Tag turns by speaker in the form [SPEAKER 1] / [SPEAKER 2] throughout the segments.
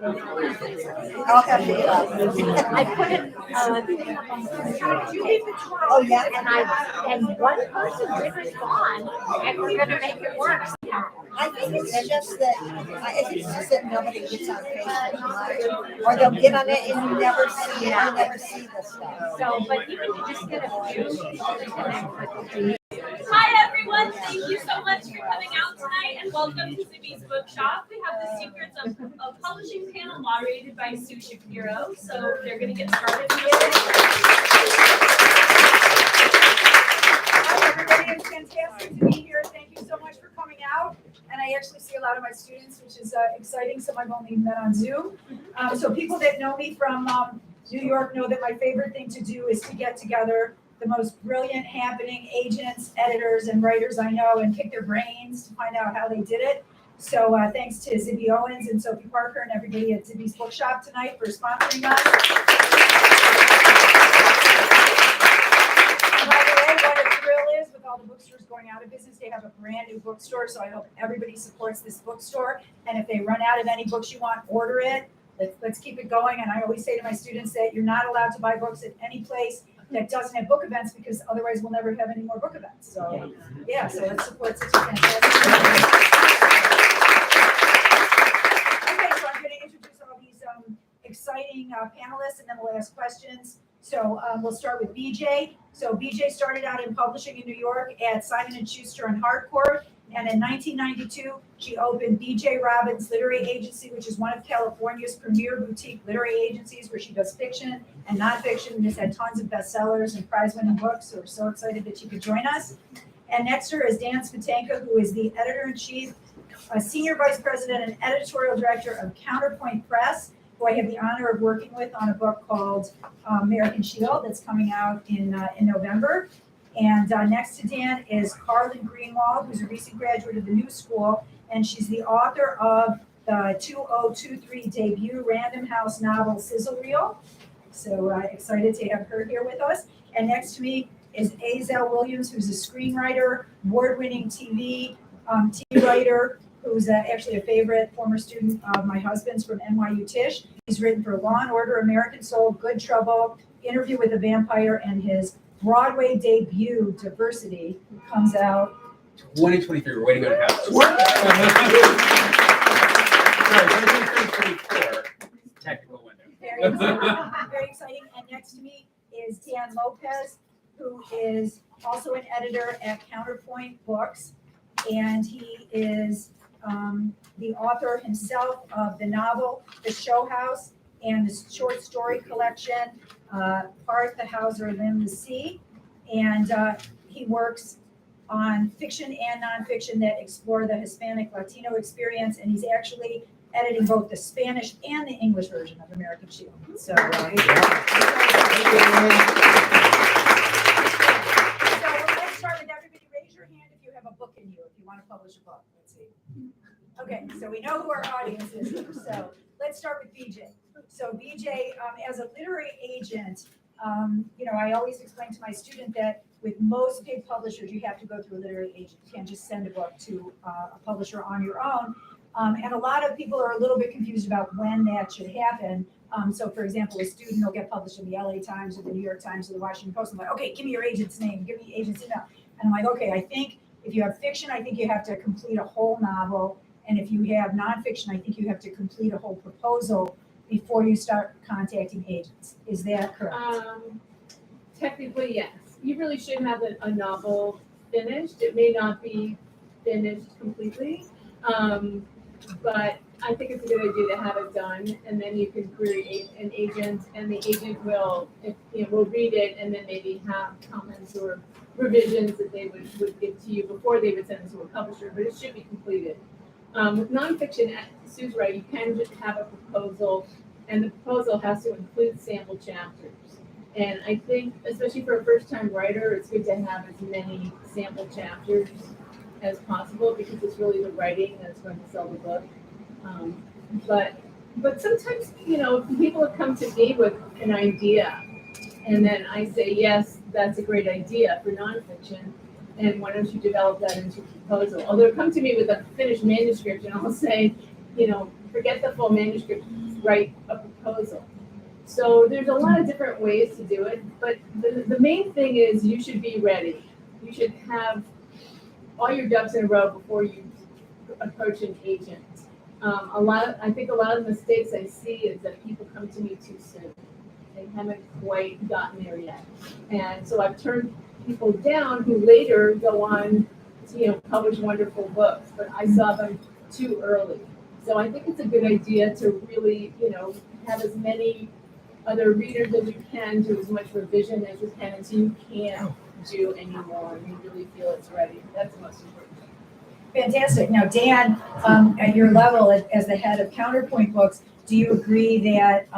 [SPEAKER 1] I'll have to
[SPEAKER 2] I put it.
[SPEAKER 1] Oh yeah.
[SPEAKER 2] And one person did respond, and we're gonna make it work.
[SPEAKER 1] I think it's just that nobody gets on Facebook Live, or they'll get on it and you never see the stuff.
[SPEAKER 2] So, but even to just get a few people to connect with.
[SPEAKER 3] Hi everyone, thank you so much for coming out tonight and welcome to Zibby's Bookshop. We have the Secrets of Publishing panel moderated by Susan Shapiro, so they're going to get started.
[SPEAKER 4] Hi everybody, it's fantastic to be here. Thank you so much for coming out. And I actually see a lot of my students, which is exciting. Some I've only met on Zoom. So people that know me from New York know that my favorite thing to do is to get together the most brilliant, happening agents, editors, and writers I know and pick their brains to find out how they did it. So thanks to Zibby Owens and Sophie Parker and everybody at Zibby's Bookshop tonight for sponsoring us. By the way, what a thrill is with all the bookstores going out of business, they have a brand new bookstore. So I hope everybody supports this bookstore. And if they run out of any books you want, order it. Let's keep it going. And I always say to my students that you're not allowed to buy books at any place that doesn't have book events, because otherwise we'll never have any more book events. So yeah, so let's support such a fantastic. Okay, so I'm going to introduce all these exciting panelists, and then we'll ask questions. So we'll start with BJ. So BJ started out in publishing in New York at Simon & Schuster and Harcourt. And in 1992, she opened BJ Robbins Literary Agency, which is one of California's premier boutique literary agencies where she does fiction and nonfiction and has had tons of bestsellers and prize-winning books. So we're so excited that she could join us. And next to her is Dan Smetanka, who is the editor-in-chief, senior vice president and editorial director of Counterpoint Press, who I have the honor of working with on a book called American Shield that's coming out in November. And next to Dan is Carlyn Greenwald, who's a recent graduate of the New School, and she's the author of the 2023 debut Random House novel, SIZZLE REEL. So excited to have her here with us. And next to me is Zell Williams, who's a screenwriter, award-winning TV writer, who's actually a favorite former student of my husband's from NYU Tisch. He's written for Law & Order, American Soul, Good Trouble, Interview with a Vampire, and his Broadway debut, Diversity, comes out
[SPEAKER 5] 2023. We're waiting on house. Sorry, 2024. Technical window.
[SPEAKER 4] Very exciting. Very exciting. And next to me is Dan Lopez, who is also an editor at Counterpoint Books, and he is the author himself of the novel The Show House and the short story collection Part the Hauser Limb the Sea, and he works on fiction and nonfiction that explore the Hispanic Latino experience, and he's actually editing both the Spanish and the English version of American Shield. So, so let's start with everybody. Raise your hand if you have a book in you, if you want to publish a book. Let's see. Okay, so we know who our audience is here. So let's start with BJ. So BJ, as a literary agent, I always explain to my student that with most big publishers, you have to go through a literary agent. You can't just send a book to a publisher on your own. And a lot of people are a little bit confused about when that should happen. So for example, a student will get published in the LA Times or the New York Times or the Washington Post. I'm like, okay, give me your agent's name, give me your agent's email. And I'm like, okay, I think if you have fiction, I think you have to complete a whole novel. And if you have nonfiction, I think you have to complete a whole proposal before you start contacting agents. Is that correct?
[SPEAKER 6] Technically, yes. You really should have a novel finished. It may not be finished completely, but I think it's a good idea to have it done, and then you can query an agent, and the agent will read it, and then maybe have comments or revisions that they would give to you before they would send it to a publisher. But it should be completed. With nonfiction, Sue's right. You can just have a proposal, and the proposal has to include sample chapters. And I think, especially for a first-time writer, it's good to have as many sample chapters as possible because it's really the writing that's going to sell the book. But sometimes, people have come to me with an idea, and then I say, yes, that's a great idea for nonfiction, and why don't you develop that into a proposal? Or they'll come to me with a finished manuscript, and I'll say, forget the full manuscript, write a proposal. So there's a lot of different ways to do it, but the main thing is you should be ready. You should have all your ducks in a row before you approach an agent. I think a lot of the mistakes I see is that people come to me too soon. They haven't quite gotten there yet. And so I've turned people down who later go on to, publish wonderful books, but I saw them too early. So I think it's a good idea to really, have as many other readers as you can, do as much revision as you can until you can't do anymore and you really feel it's ready. That's the most important thing.
[SPEAKER 4] Fantastic. Now, Dan, at your level as the head of Counterpoint Books, do you agree that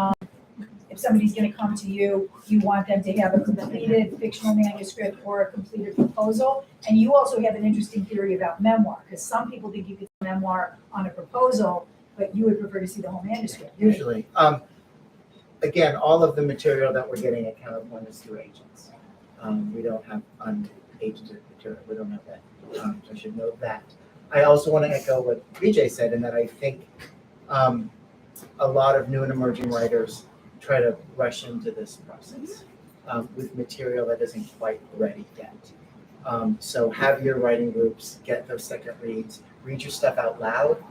[SPEAKER 4] if somebody's going to come to you, you want them to have a completed fictional manuscript or a completed proposal? And you also have an interesting theory about memoir, because some people think you could do memoir on a proposal, but you would prefer to see the whole manuscript.
[SPEAKER 7] Usually. Again, all of the material that we're getting at Counterpoint is through agents. We don't have unagented material. We don't have that. So I should note that. I also want to echo what BJ said, in that I think a lot of new and emerging writers try to rush into this process with material that isn't quite ready yet. So have your writing groups, get those second reads, read your stuff out loud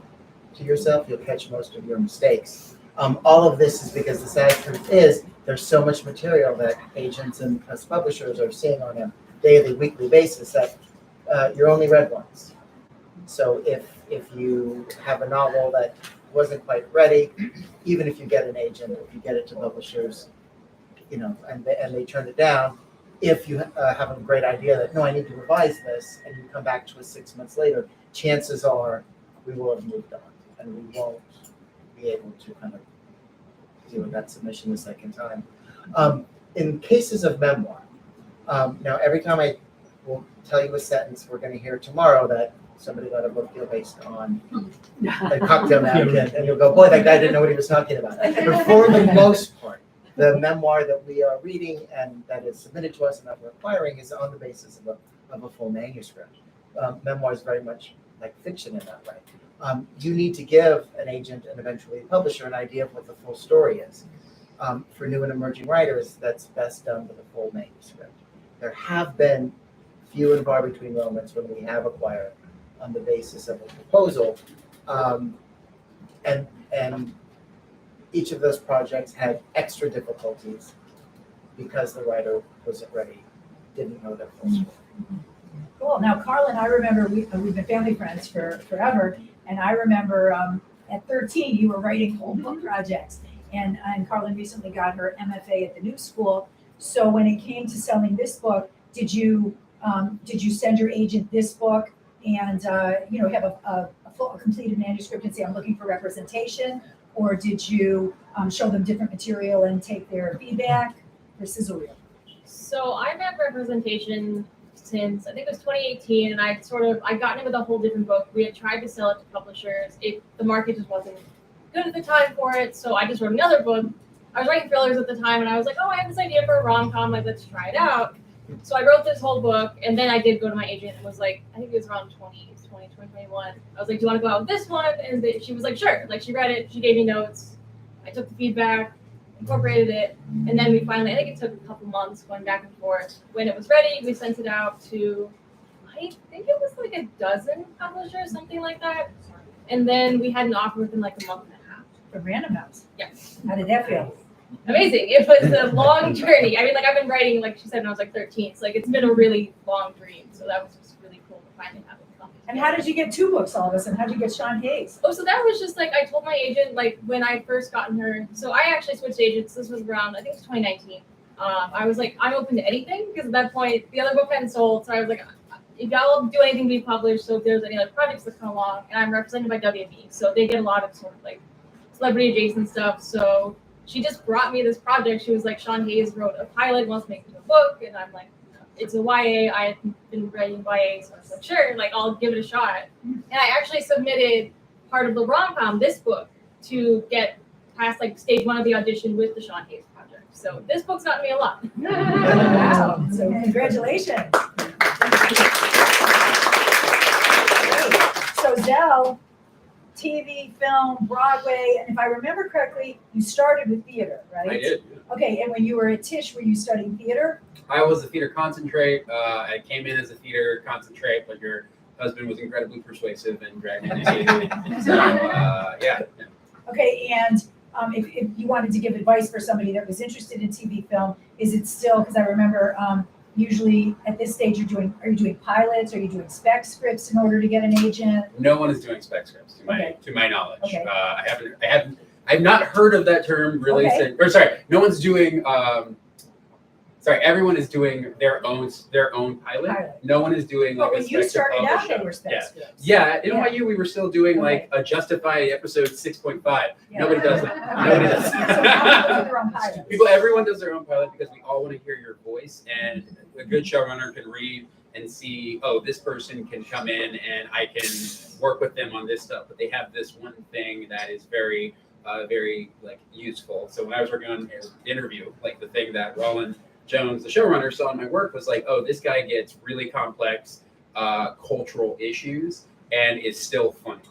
[SPEAKER 7] to yourself. You'll catch most of your mistakes. All of this is because the sad truth is there's so much material that agents and us publishers are seeing on a daily, weekly basis that you're only read once. So if you have a novel that wasn't quite ready, even if you get an agent, if you get it to publishers, and they turn it down, if you have a great idea that, no, I need to revise this, and you come back to us 6 months later, chances are we will have moved on, and we won't be able to kind of do that submission the second time. In cases of memoir, now every time I will tell you a sentence, we're going to hear tomorrow that somebody got a book deal based on a cocktail napkin, and you'll go, boy, that guy didn't know what he was talking about. But for the most part, the memoir that we are reading and that is submitted to us and that we're acquiring is on the basis of a full manuscript. Memoir is very much like fiction in that way. You need to give an agent and eventually a publisher an idea of what the full story is. For new and emerging writers, that's best done with a full manuscript. There have been few and far between moments when we have acquired on the basis of a proposal, and each of those projects had extra difficulties because the writer wasn't ready, didn't know their full story.
[SPEAKER 4] Cool. Now, Carlyn, I remember we've been family friends for forever, and I remember at 13 you were writing whole book projects, and Carlyn recently got her MFA at the New School. So when it came to selling this book, did you send your agent this book and have a full completed manuscript and say, I'm looking for representation? Or did you show them different material and take their feedback for SIZZLE REEL?
[SPEAKER 8] So I've had representation since I think it was 2018, and I got into a whole different book. We had tried to sell it to publishers. The market just wasn't good at the time for it, so I just wrote another book. I was writing thrillers at the time, and I was like, oh, I have this idea for a rom-com, let's try it out. So I wrote this whole book, and then I did go to my agent and was like, I think it was around 2021. I was like, do you want to go out with this one? And she was like, sure. She read it, she gave me notes. I took the feedback, incorporated it, and then we finally, I think it took a couple months going back and forth. When it was ready, we sent it out to, I think it was like a dozen publishers, something like that. And then we had an offer within like a month and a half.
[SPEAKER 4] For Random House?
[SPEAKER 8] Yeah.
[SPEAKER 4] How did that feel?
[SPEAKER 8] Amazing. It was a long journey. I mean, I've been writing, like she said, when I was like 13. So it's been a really long dream. So that was just really cool to finally have it come.
[SPEAKER 4] And how did you get 2 books all of a sudden? How did you get Sean Hayes?
[SPEAKER 8] Oh, so that was just I told my agent, when I first gotten her. So I actually switched agents. This was around, I think it was 2019. I was like, I'm open to anything because at that point, the other book hadn't sold. So I was like, if y'all do anything to be published, so if there's any other projects that come along, and I'm represented by WB. So they get a lot of sort of celebrity adjacent stuff. So she just brought me this project. She was like, Sean Hayes wrote a pilot, wants to make it into a book. And I'm like, it's a YA. I had been writing YA. So I was like, sure, I'll give it a shot. And I actually submitted part of the rom-com, this book, to get past stage 1 of the audition with the Sean Hayes project. So this book's gotten me a lot.
[SPEAKER 4] Wow. So congratulations. So Zell, TV, film, Broadway, and if I remember correctly, you started with theater, right?
[SPEAKER 5] I did.
[SPEAKER 4] Okay, and when you were at Tisch, were you studying theater?
[SPEAKER 5] I was a theater concentrate. I came in as a theater concentrate, but your husband was incredibly persuasive and dragged me into so, yeah.
[SPEAKER 4] Okay, and if you wanted to give advice for somebody that was interested in TV film, is it still, because I remember usually at this stage are you doing pilots, are you doing spec scripts in order to get an agent?
[SPEAKER 5] No one is doing spec scripts
[SPEAKER 4] Okay.
[SPEAKER 5] to my knowledge.
[SPEAKER 4] Okay.
[SPEAKER 5] I've not heard of that term really
[SPEAKER 4] Okay.
[SPEAKER 5] since, or sorry, no one's doing everyone is doing their own pilot.
[SPEAKER 4] Pilot.
[SPEAKER 5] No one is doing like
[SPEAKER 4] But
[SPEAKER 5] a
[SPEAKER 4] when you
[SPEAKER 5] spec to
[SPEAKER 4] started out,
[SPEAKER 5] publish
[SPEAKER 4] they
[SPEAKER 5] show.
[SPEAKER 4] were spec
[SPEAKER 5] Yeah.
[SPEAKER 4] scripts.
[SPEAKER 5] Yeah, at
[SPEAKER 4] Yeah.
[SPEAKER 5] NYU we were still doing like a Justify episode 6.5. Nobody does that. Nobody does
[SPEAKER 4] So now people do their own pilots.
[SPEAKER 5] Everyone does their own pilot because we all want to hear your voice, and a good showrunner can read and see, oh, this person can come in and I can work with them on this stuff, but they have this one thing that is very, very like useful. So when I was working on an interview, like the thing that Roland Jones, the showrunner, saw in my work was like, oh, this guy gets really complex cultural issues and is still funny.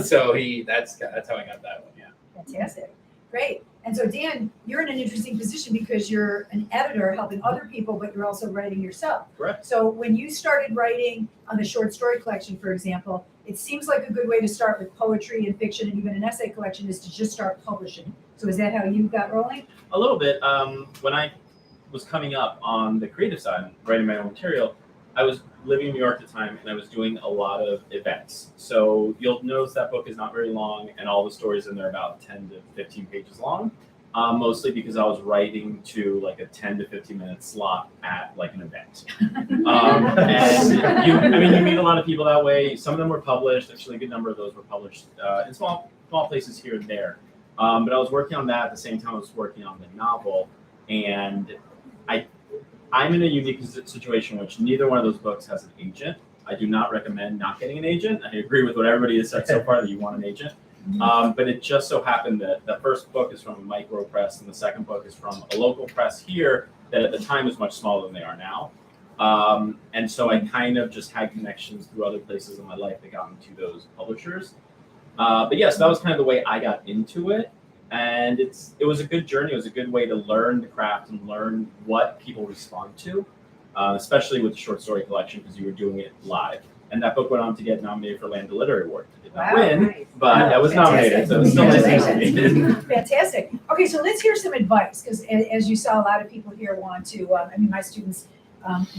[SPEAKER 5] So that's how I got that one. Yeah.
[SPEAKER 4] Fantastic. Great. And so Dan, you're in an interesting position because you're an editor helping other people, but you're also writing yourself.
[SPEAKER 9] Correct.
[SPEAKER 4] So when you started writing on the short story collection, for example, it seems like a good way to start with poetry and fiction and even an essay collection is to just start publishing. So is that how you got rolling?
[SPEAKER 9] A little bit. When I was coming up on the creative side, writing my own material, I was living in New York at the time and I was doing a lot of events. So you'll notice that book is not very long and all the stories in there are about 10 to 15 pages long, mostly because I was writing to like a 10 to 15 minute slot at like an event. And you meet a lot of people that way. Some of them were published. Actually, a good number of those were published in small places here and there. But I was working on that at the same time I was working on the novel, and I'm in a unique situation in which neither one of those books has an agent. I do not recommend not getting an agent. I agree with what everybody has said so far that you want an agent. But it just so happened that the first book is from a micro press and the second book is from a local press here that at the time was much smaller than they are now. And so I kind of just had connections through other places in my life that got me to those publishers. But yes, that was kind of the way I got into it. And it was a good journey. It was a good way to learn the craft and learn what people respond to, especially with the short story collection because you were doing it live. And that book went on to get nominated for Lambda Literary Award. It did not win,
[SPEAKER 4] Nice.
[SPEAKER 9] but I was nominated, so it was still nice to see.
[SPEAKER 4] Fantastic. Okay, so let's hear some advice because as you saw, a lot of people here want to, my students,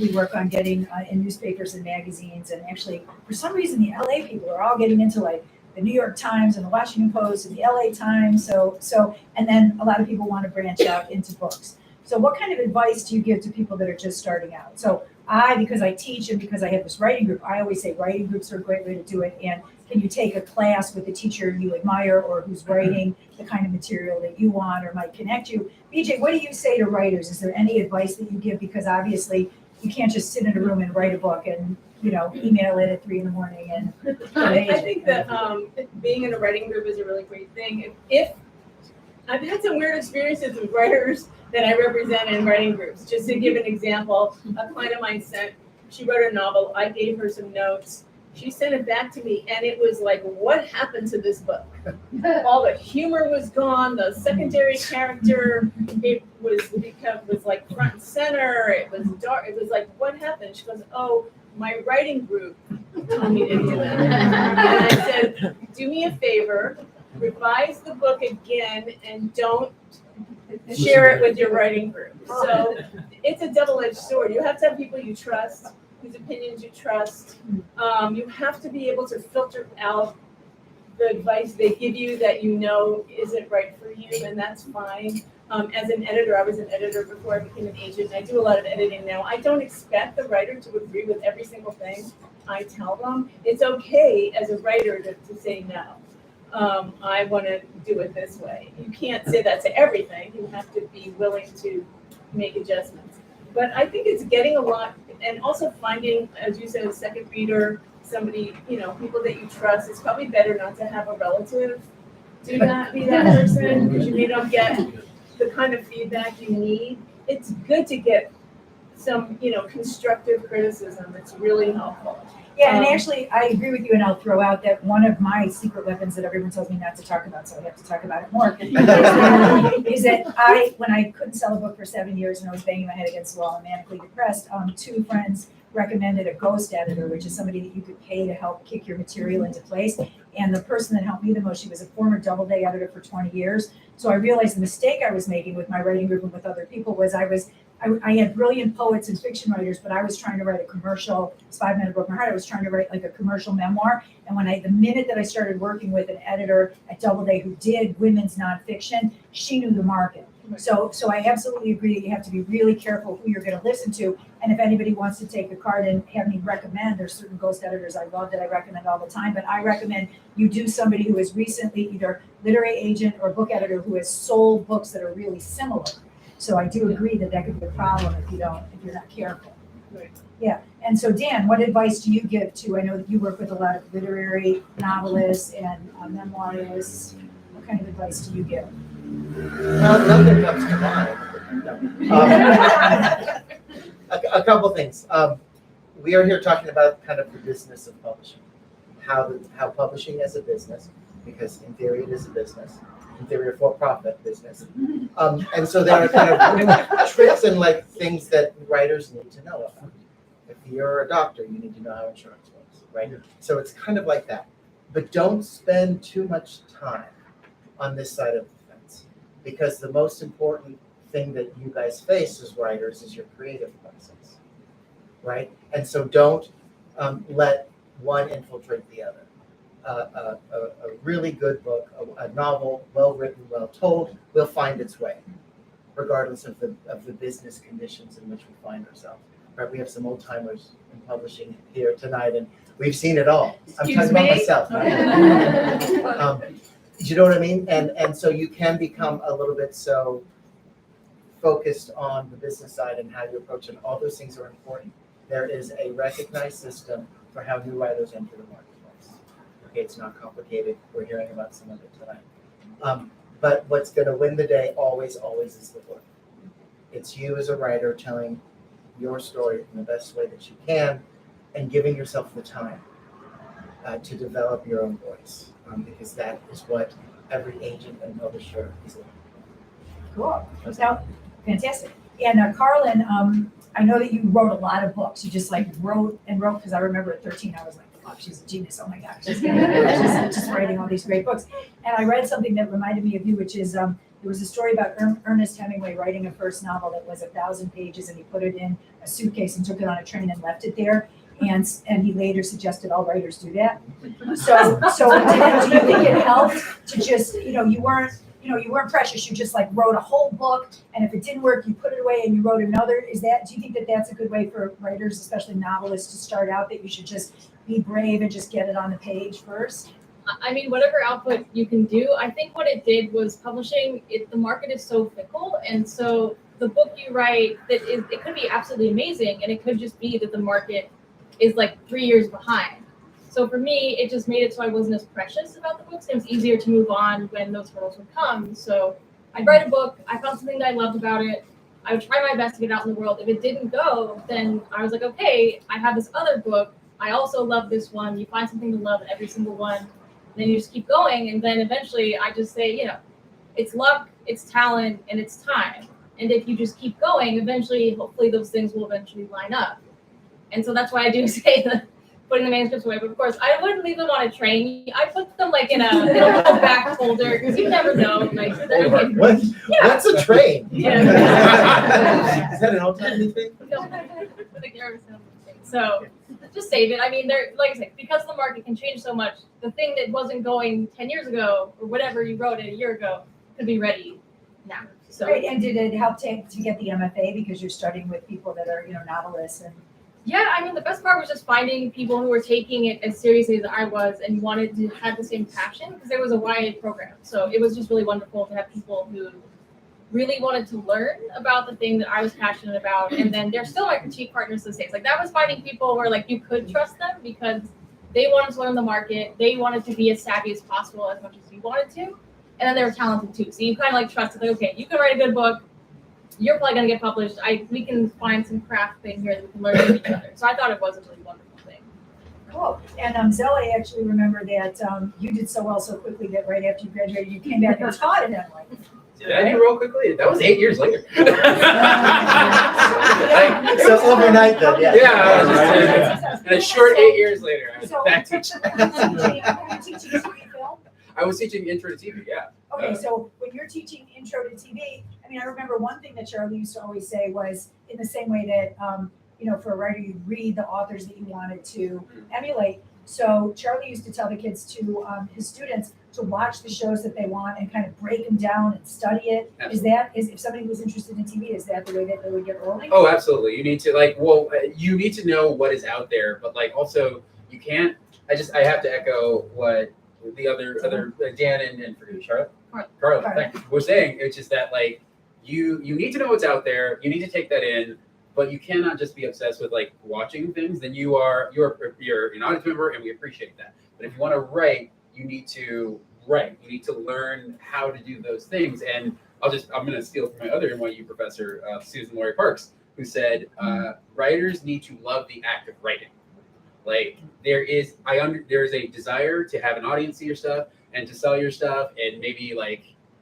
[SPEAKER 4] we work on getting in newspapers and magazines, and actually, for some reason, the LA people are all getting into like the New York Times and the Washington Post and the LA Times. So, and then a lot of people want to branch out into books. So what kind of advice do you give to people that are just starting out? So because I teach and because I have this writing group, I always say writing groups are a great way to do it. And can you take a class with a teacher you admire or who's writing the kind of material that you want or might connect you? BJ, what do you say to writers? Is there any advice that you give? Because obviously you can't just sit in a room and write a book and email it at 3 a.m. and
[SPEAKER 6] I think that being in a writing group is a really great thing. If I've had some weird experiences with writers that I represent in writing groups. Just to give an example, a client of mine she wrote a novel. I gave her some notes. She sent it back to me, and it was like, what happened to this book? All the humor was gone. The secondary character, it was like front and center. It was dark. It was like, what happened? She goes, oh, my writing group told me to do that. And I said, do me a favor, revise the book again, and don't share it with your writing group. So it's a double-edged sword. You have to have people you trust, whose opinions you trust. You have to be able to filter out the advice they give you that you know isn't right for you, and that's fine. As an editor, I was an editor before I became an agent. I do a lot of editing now. I don't expect the writer to agree with every single thing I tell them. It's okay as a writer to say no. I want to do it this way. You can't say that to everything. You have to be willing to make adjustments. But I think it's getting a lot, and also finding, as you said, a second reader, somebody, people that you trust. It's probably better not to have a relative do not be that person because you may not get the kind of feedback you need. It's good to get some, constructive criticism. It's really helpful.
[SPEAKER 4] Yeah, and actually, I agree with you, and I'll throw out that one of my secret weapons that everyone tells me not to talk about, so I have to talk about it more, is that when I couldn't sell a book for 7 years and I was banging my head against the wall and manically depressed, 2 friends recommended a ghost editor, which is somebody that you could pay to help kick your material into place. And the person that helped me the most, she was a former Doubleday editor for 20 years. So I realized the mistake I was making with my writing group and with other people was I had brilliant poets and fiction writers, but I was trying to write a commercial, it's 5 Minute Broke My Heart, I was trying to write like a commercial memoir. And the minute that I started working with an editor at Doubleday who did women's nonfiction, she knew the market. So I absolutely agree that you have to be really careful who you're going to listen to. And if anybody wants to take the card and have me recommend, there's certain ghost editors I love that I recommend all the time, but I recommend you do somebody who is recently either literary agent or book editor who has sold books that are really similar. So I do agree that could be a problem if you're not careful.
[SPEAKER 6] Right.
[SPEAKER 4] Yeah. And so Dan, what advice do you give to, I know that you work with a lot of literary novelists and memoirists. What kind of advice do you give?
[SPEAKER 7] Nothing comes to mind. No. A couple things. We are here talking about kind of the business of publishing, how publishing as a business, because in theory it is a business, in theory a for-profit business, and so there are kind of tricks and like things that writers need to know about. If you're a doctor, you need to know how insurance works, right? So it's kind of like that, but don't spend too much time on this side of the fence, because the most important thing that you guys face as writers is your creative process, right? And so don't let one infiltrate the other. A really good book, a novel, well written, well told, will find its way, regardless of the business conditions in which we find ourselves. Right? We have some old timers in publishing here tonight, and we've seen it all. I'm talking about myself. Do you know what I mean? And so you can become a little bit so focused on the business side and how you approach it. All those things are important. There is a recognized system for how new writers enter the marketplace. Okay, it's not complicated. We're hearing about some of it tonight. But what's going to win the day always is the book. It's you as a writer telling your story in the best way that you can and giving yourself the time to develop your own voice, because that is what every agent and publisher is looking for.
[SPEAKER 4] Cool. So, fantastic. And Carlyn, I know that you wrote a lot of books. You just like wrote, because I remember at 13, I was like, oh, she's a genius. Oh my God. She's just writing all these great books. And I read something that reminded me of you, which is there was a story about Ernest Hemingway writing a first novel that was 1,000 pages, and he put it in a suitcase and took it on a train and left it there. And he later suggested all writers do that. So do you think it helped to just, you weren't precious. You just like wrote a whole book, and if it didn't work, you put it away and you wrote another. Do you think that that's a good way for writers, especially novelists, to start out, that you should just be brave and just get it on the page first?
[SPEAKER 8] I mean, whatever output you can do. I think what it did was publishing, the market is so fickle, and so the book you write, it could be absolutely amazing, and it could just be that the market is like 3 years behind. So for me, it just made it so I wasn't as precious about the books. It was easier to move on when those hurdles would come. So I'd write a book, I found something that I loved about it, I would try my best to get it out in the world. If it didn't go, then I was like, okay, I have this other book, I also love this one. You find something to love in every single one, and then you just keep going, and then eventually I just say, it's luck, it's talent, and it's time. And if you just keep going, eventually, hopefully those things will eventually line up. And so that's why I do say that putting the manuscripts away. But of course, I wouldn't leave them on a train. I put them like in a little back folder, because you never know. Like,
[SPEAKER 7] What's a train?
[SPEAKER 8] Yeah.
[SPEAKER 7] Is that an old timey thing?
[SPEAKER 8] No, so just save it. I mean, like I said, because the market can change so much, the thing that wasn't going 10 years ago or whatever you wrote it a year ago could be ready now. So
[SPEAKER 4] Great. And did it help to get the MFA, because you're starting with people that are novelists? And
[SPEAKER 8] yeah, I mean, the best part was just finding people who were taking it as seriously as I was and wanted to have the same passion, because there was a YA program. So it was just really wonderful to have people who really wanted to learn about the thing that I was passionate about. And then they're still my critique partners these days. Like, that was finding people where like you could trust them because they wanted to learn the market. They wanted to be as savvy as possible, as much as you wanted to. And then they were talented too. So you kind of like trusted, like, okay, you can write a good book. You're probably going to get published. We can find some craft thing here that we can learn from each other. So I thought it was a really wonderful thing.
[SPEAKER 4] Cool. And Zell, I actually remember that you did so well so quickly that right after you graduated, you came back and taught at Emily.
[SPEAKER 5] Did I do real quickly? That was 8 years later.
[SPEAKER 7] So overnight then, yeah.
[SPEAKER 5] Yeah, and a short 8 years later, I was back teaching.
[SPEAKER 4] Are you teaching TV film?
[SPEAKER 5] I was teaching intro to TV, yeah.
[SPEAKER 4] Okay, so when you're teaching intro to TV, I mean, I remember one thing that Charlie used to always say was in the same way that, for a writer, you read the authors that you wanted to emulate. So Charlie used to tell the kids to, his students, to watch the shows that they want and kind of break them down and study it. If somebody was interested in TV, is that the way that they would get rolling?
[SPEAKER 5] Oh, absolutely. You need to you need to know what is out there, but also you can't. I have to echo what the other Dan and Carlyn, thank you, were saying. It's just that you need to know what's out there. You need to take that in, but you cannot just be obsessed with watching things. Then you're an audience member, and we appreciate that. But if you want to write, you need to write. You need to learn how to do those things. And I'm going to steal from my other NYU professor, Susan Parks, who said writers need to love the act of writing. There is a desire to have an audience see your stuff and to sell your stuff, and maybe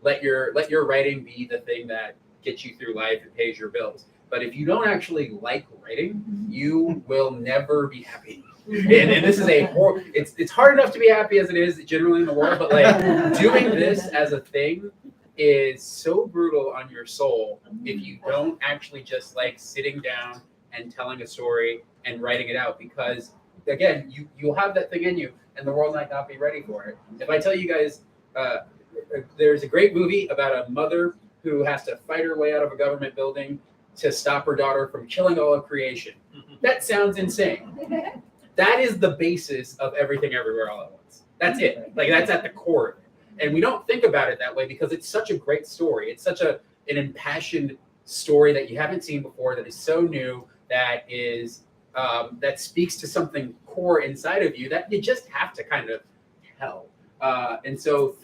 [SPEAKER 5] let your writing be the thing that gets you through life and pays your bills. But if you don't actually like writing, you will never be happy. And this is it's hard enough to be happy as it is generally in the world, but doing this as a thing is so brutal on your soul if you don't actually just sitting down and telling a story and writing it out, because again, you'll have that thing in you and the world might not be ready for it. If I tell you guys, there's a great movie about a mother who has to fight her way out of a government building to stop her daughter from killing all of creation. That sounds insane. That is the basis of Everything Everywhere All at Once. That's it. That's at the core of it. And we don't think about it that way because it's such a great story. It's such an impassioned story that you haven't seen before, that is so new, that is that speaks to something core inside of you that you just have to kind of tell. And so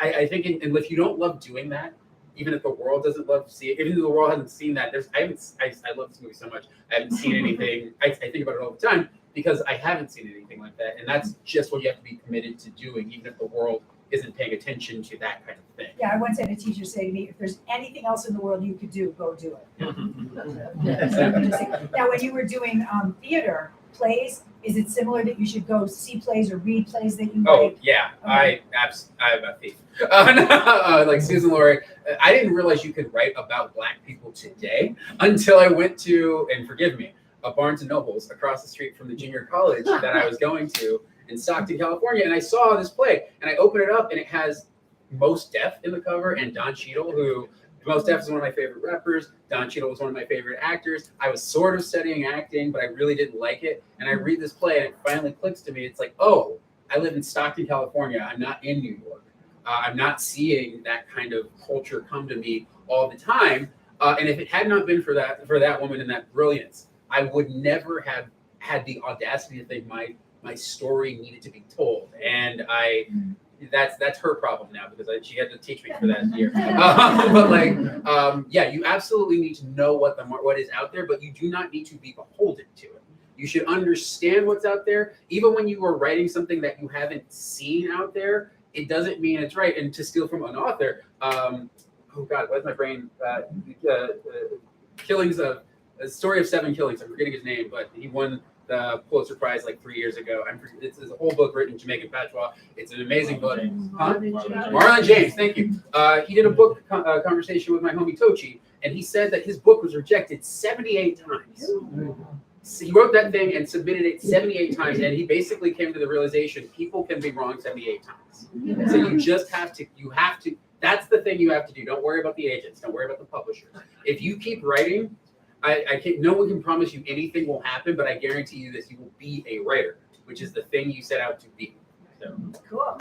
[SPEAKER 5] I think if you don't love doing that, even if the world doesn't love to see it, even if the world hasn't seen that, I love this movie so much. I haven't seen anything. I think about it all the time because I haven't seen anything like that. And that's just what you have to be committed to doing, even if the world isn't paying attention to that kind of thing.
[SPEAKER 4] Yeah, I once had a teacher say to me, if there's anything else in the world you could do, go do it. Now, when you were doing theater plays, is it similar that you should go see plays or read plays that you like?
[SPEAKER 5] Yeah,
[SPEAKER 4] Okay.
[SPEAKER 5] I'm a thief. Like Susan Laurie, I didn't realize you could write about Black people today until I went to, and forgive me, a Barnes and Nobles across the street from the junior college that I was going to in Stockton, California, and I saw this play, and I opened it up, and it has Mos Def in the cover, and Don Cheadle, who Mos Def is one of my favorite rappers. Don Cheadle was one of my favorite actors. I was sort of studying acting, but I really didn't like it. And I read this play, and it finally clicks to me. It's like, oh, I live in Stockton, California. I'm not in New York. I'm not seeing that kind of culture come to me all the time. And if it had not been for that woman and that brilliance, I would never have had the audacity to think my story needed to be told. And that's her problem now, because she had to teach me for that year. But yeah, you absolutely need to know what is out there, but you do not need to be beholden to it. You should understand what's out there. Even when you are writing something that you haven't seen out there, it doesn't mean it's right. And to steal from an author, oh God, what's my brain? A Story of 7 Killings. I'm forgetting his name, but he won the Pulitzer Prize like 3 years ago. It's a whole book written in Jamaican patois. It's an amazing book. Marlon James, thank you. He did a book conversation with my homie Tochi, and he said that his book was rejected 78 times. So he wrote that thing and submitted it 78 times, and he basically came to the realization people can be wrong 78 times. So you just have to, that's the thing you have to do. Don't worry about the agents. Don't worry about the publishers. If you keep writing, no one can promise you anything will happen, but I guarantee you that you will be a writer, which is the thing you set out to be. So.
[SPEAKER 4] Cool.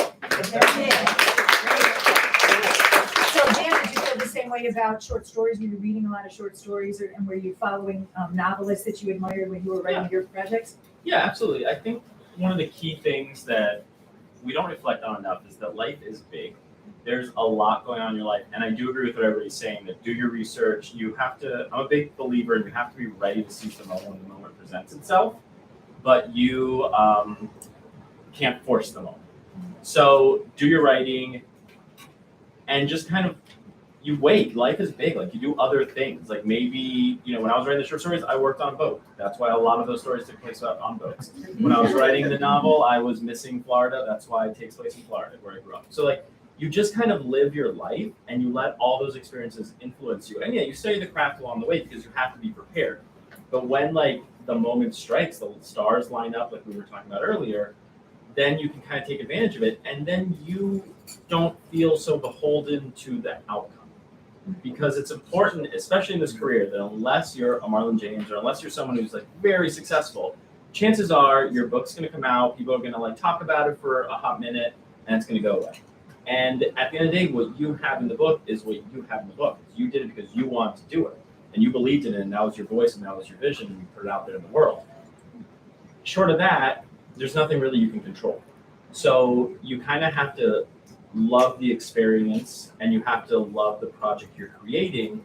[SPEAKER 4] So Dan, did you feel the same way about short stories? Were you reading a lot of short stories, and were you following novelists that you admired when you were writing your projects?
[SPEAKER 9] Yeah, absolutely. I think one of the key things that we don't reflect on enough is that life is big. There's a lot going on in your life, and I do agree with what everybody's saying, that do your research. I'm a big believer, and you have to be ready to seize the moment when the moment presents itself. but you can't force the moment. So do your writing and just kind of, you wait. Life is big. Like, you do other things. Like, maybe, when I was writing the short stories, I worked on a boat. That's why a lot of those stories took place on boats. When I was writing the novel, I was missing Florida. That's why it takes place in Florida, where I grew up. So, like, you just kind of live your life and you let all those experiences influence you. And yeah, you study the craft along the way because you have to be prepared. But when, like, the moment strikes, the stars line up, like we were talking about earlier, then you can kind of take advantage of it. And then you don't feel so beholden to the outcome. Because it's important, especially in this career, that unless you're a Marlon James or unless you're someone who's like very successful, chances are your book's going to come out, people are going to like talk about it for a hot minute, and it's going to go away. And at the end of the day, what you have in the book is what you have in the book. You did it because you wanted to do it, and you believed in it, and that was your voice, and that was your vision, and you put it out there in the world. Short of that, there's nothing really you can control. So you kind of have to love the experience, and you have to love the project you're creating,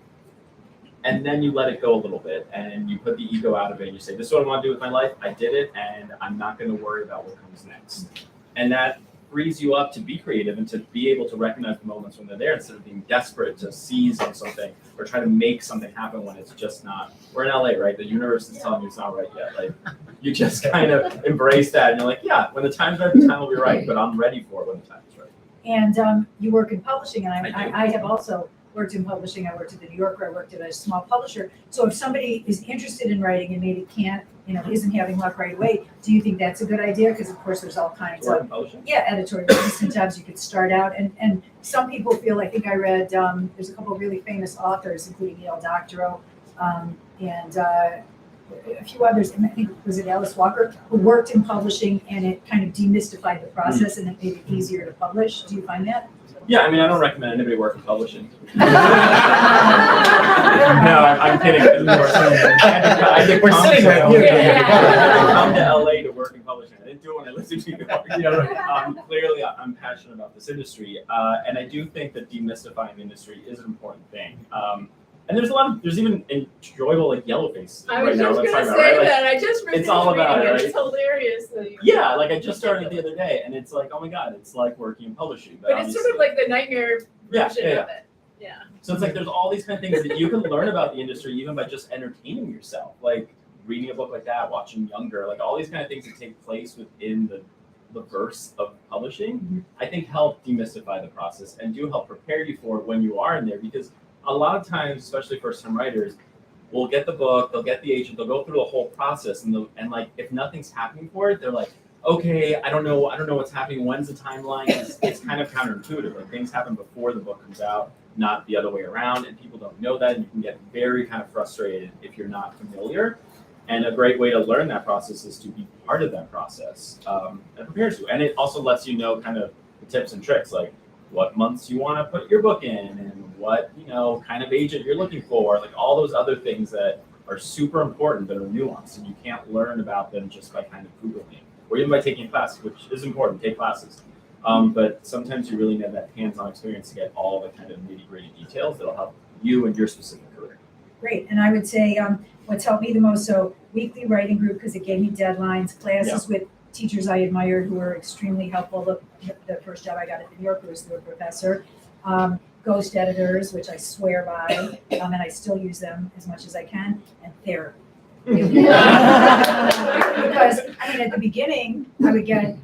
[SPEAKER 9] and then you let it go a little bit, and you put the ego out of it, and you say, this is what I want to do with my life, I did it, and I'm not going to worry about what comes next. And that frees you up to be creative and to be able to recognize the moments when they're there instead of being desperate to seize on something or try to make something happen when it's just not. We're in LA, right? The universe is telling you it's not right yet. Like, you just kind of embrace that, and you're like, yeah, when the time's right, the time will be right, but I'm ready for it when the time is right.
[SPEAKER 4] And you work in publishing, and
[SPEAKER 9] I do.
[SPEAKER 4] I have also worked in publishing. I worked at the New Yorker. I worked at a small publisher. So if somebody is interested in writing and maybe can't, isn't having luck right away, do you think that's a good idea? Because of course there's all kinds of editorial assistant jobs you could start out. And some people feel, I think I read, there's a couple of really famous authors, including Neil Doctorow, and a few others, and I think, was it Alice Walker, who worked in publishing, and it kind of demystified the process and it made it easier to publish. Do you find that?
[SPEAKER 9] Yeah, I mean, I don't recommend anybody work in publishing. No, I'm kidding. I did
[SPEAKER 7] We're sitting right here.
[SPEAKER 9] come to LA to work in publishing. I didn't do it when I lived in New York. Clearly, I'm passionate about this industry, and I do think that demystifying the industry is an important thing. And there's even enjoyable like Yellowface
[SPEAKER 6] I
[SPEAKER 9] right
[SPEAKER 6] was
[SPEAKER 9] now.
[SPEAKER 6] just
[SPEAKER 9] Let's
[SPEAKER 6] gonna
[SPEAKER 9] talk
[SPEAKER 6] say
[SPEAKER 9] about, right?
[SPEAKER 6] that. I just
[SPEAKER 9] it's all about it, right?
[SPEAKER 6] It's hilarious.
[SPEAKER 9] Yeah, like I just started it the other day, and it's like, oh my god, it's like working in publishing.
[SPEAKER 6] But it's sort of like the nightmare version of it. Yeah.
[SPEAKER 9] So it's like there's all these kind of things that you can learn about the industry even by just entertaining yourself, like reading a book like that, watching Younger, like all these kind of things that take place within the verse of publishing, I think help demystify the process and do help prepare you for it when you are in there, because a lot of times, especially first-time writers, will get the book, they'll get the agent, they'll go through the whole process, and like if nothing's happening for it, they're like, okay, I don't know what's happening. When's the timeline? It's kind of counterintuitive. Like, things happen before the book comes out, not the other way around, and people don't know that, and you can get very kind of frustrated if you're not familiar. And a great way to learn that process is to be part of that process. It prepares you, and it also lets you know kind of the tips and tricks, like what months you want to put your book in, and what kind of agent you're looking for, like all those other things that are super important that are nuanced, and you can't learn about them just by kind of Googling or even by taking a class, which is important. Take classes, but sometimes you really need that hands-on experience to get all the kind of nitty-gritty details that'll help you in your specific career.
[SPEAKER 4] Great. And I would say what's helped me the most, so weekly writing group, because it gave me deadlines, classes with teachers I admired who were extremely helpful. The first job I got at the New Yorker was through a professor. Ghost editors, which I swear by, and I still use them as much as I can, and therapy. Because, I mean, at the beginning, I would get,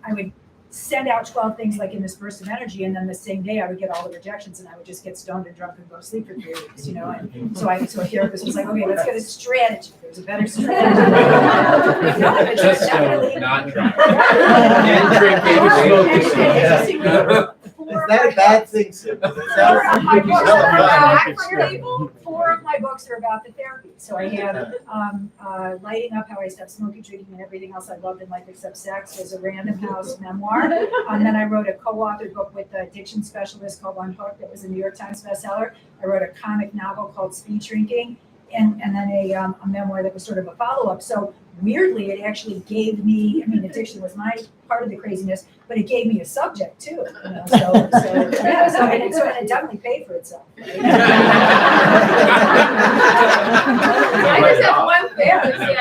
[SPEAKER 4] I would send out 12 things like in this burst of energy, and then the same day I would get all the rejections, and I would just get stoned and drunk and go to sleep for 3 weeks, and so a therapist was like, okay, let's get a strategy. There's a better strategy. No, but
[SPEAKER 5] Just
[SPEAKER 4] definitely.
[SPEAKER 5] not drunk. And drinking.
[SPEAKER 7] Is that a bad thing, Sue? It sounds like you smell fun.
[SPEAKER 4] 4 of my books are about the therapy. So I have Lighting Up, How I Stopped Smoking, Drinking, and Everything Else I Loved in Life Except Sex. There's a Random House memoir. And then I wrote a co-authored book with the addiction specialist called Unhooked that was a New York Times bestseller. I wrote a comic novel called Speed Drinking, and then a memoir that was sort of a follow-up. So weirdly, it actually gave me, addiction was my part of the craziness, but it gave me a subject too. So it definitely paid for itself. Right?
[SPEAKER 6] I just have one thing to say.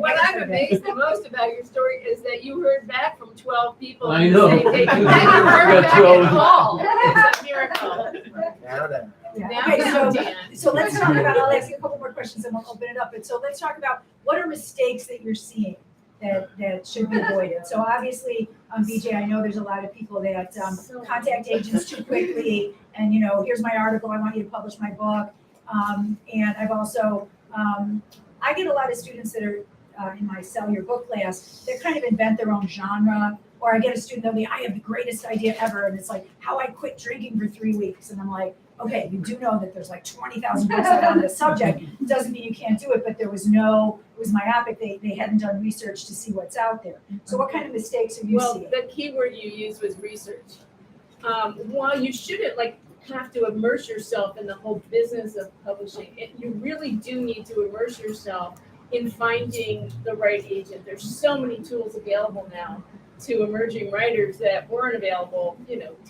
[SPEAKER 6] what I'm amazed the most about your story is that you heard back from 12 people.
[SPEAKER 10] I
[SPEAKER 6] on
[SPEAKER 10] know.
[SPEAKER 6] the same day. You
[SPEAKER 10] I
[SPEAKER 6] heard
[SPEAKER 10] got
[SPEAKER 6] back
[SPEAKER 10] 12.
[SPEAKER 6] at all. It's a miracle.
[SPEAKER 7] Now then.
[SPEAKER 4] Yeah.
[SPEAKER 6] Now
[SPEAKER 4] Okay,
[SPEAKER 6] you know,
[SPEAKER 4] so,
[SPEAKER 6] Dan.
[SPEAKER 4] so let's talk about, I'll ask you a couple more questions and we'll open it up. But so let's talk about what are mistakes that you're seeing that should be avoided. So obviously, BJ, I know there's a lot of people that contact agents too quickly and, here's my article, I want you to publish my book. And I've also, I get a lot of students that are in my Sell Your Book class that kind of invent their own genre. Or I get a student that'll be, I have the greatest idea ever. And it's like, how I quit drinking for 3 weeks. And I'm like, okay, you do know that there's like 20,000 books out on this subject. Doesn't mean you can't do it, but it was myopic. They hadn't done research to see what's out there. So what kind of mistakes are you
[SPEAKER 6] Well,
[SPEAKER 4] seeing?
[SPEAKER 6] the key word you used was research. While you shouldn't have to immerse yourself in the whole business of publishing, you really do need to immerse yourself in finding the right agent. There's so many tools available now to emerging writers that weren't available,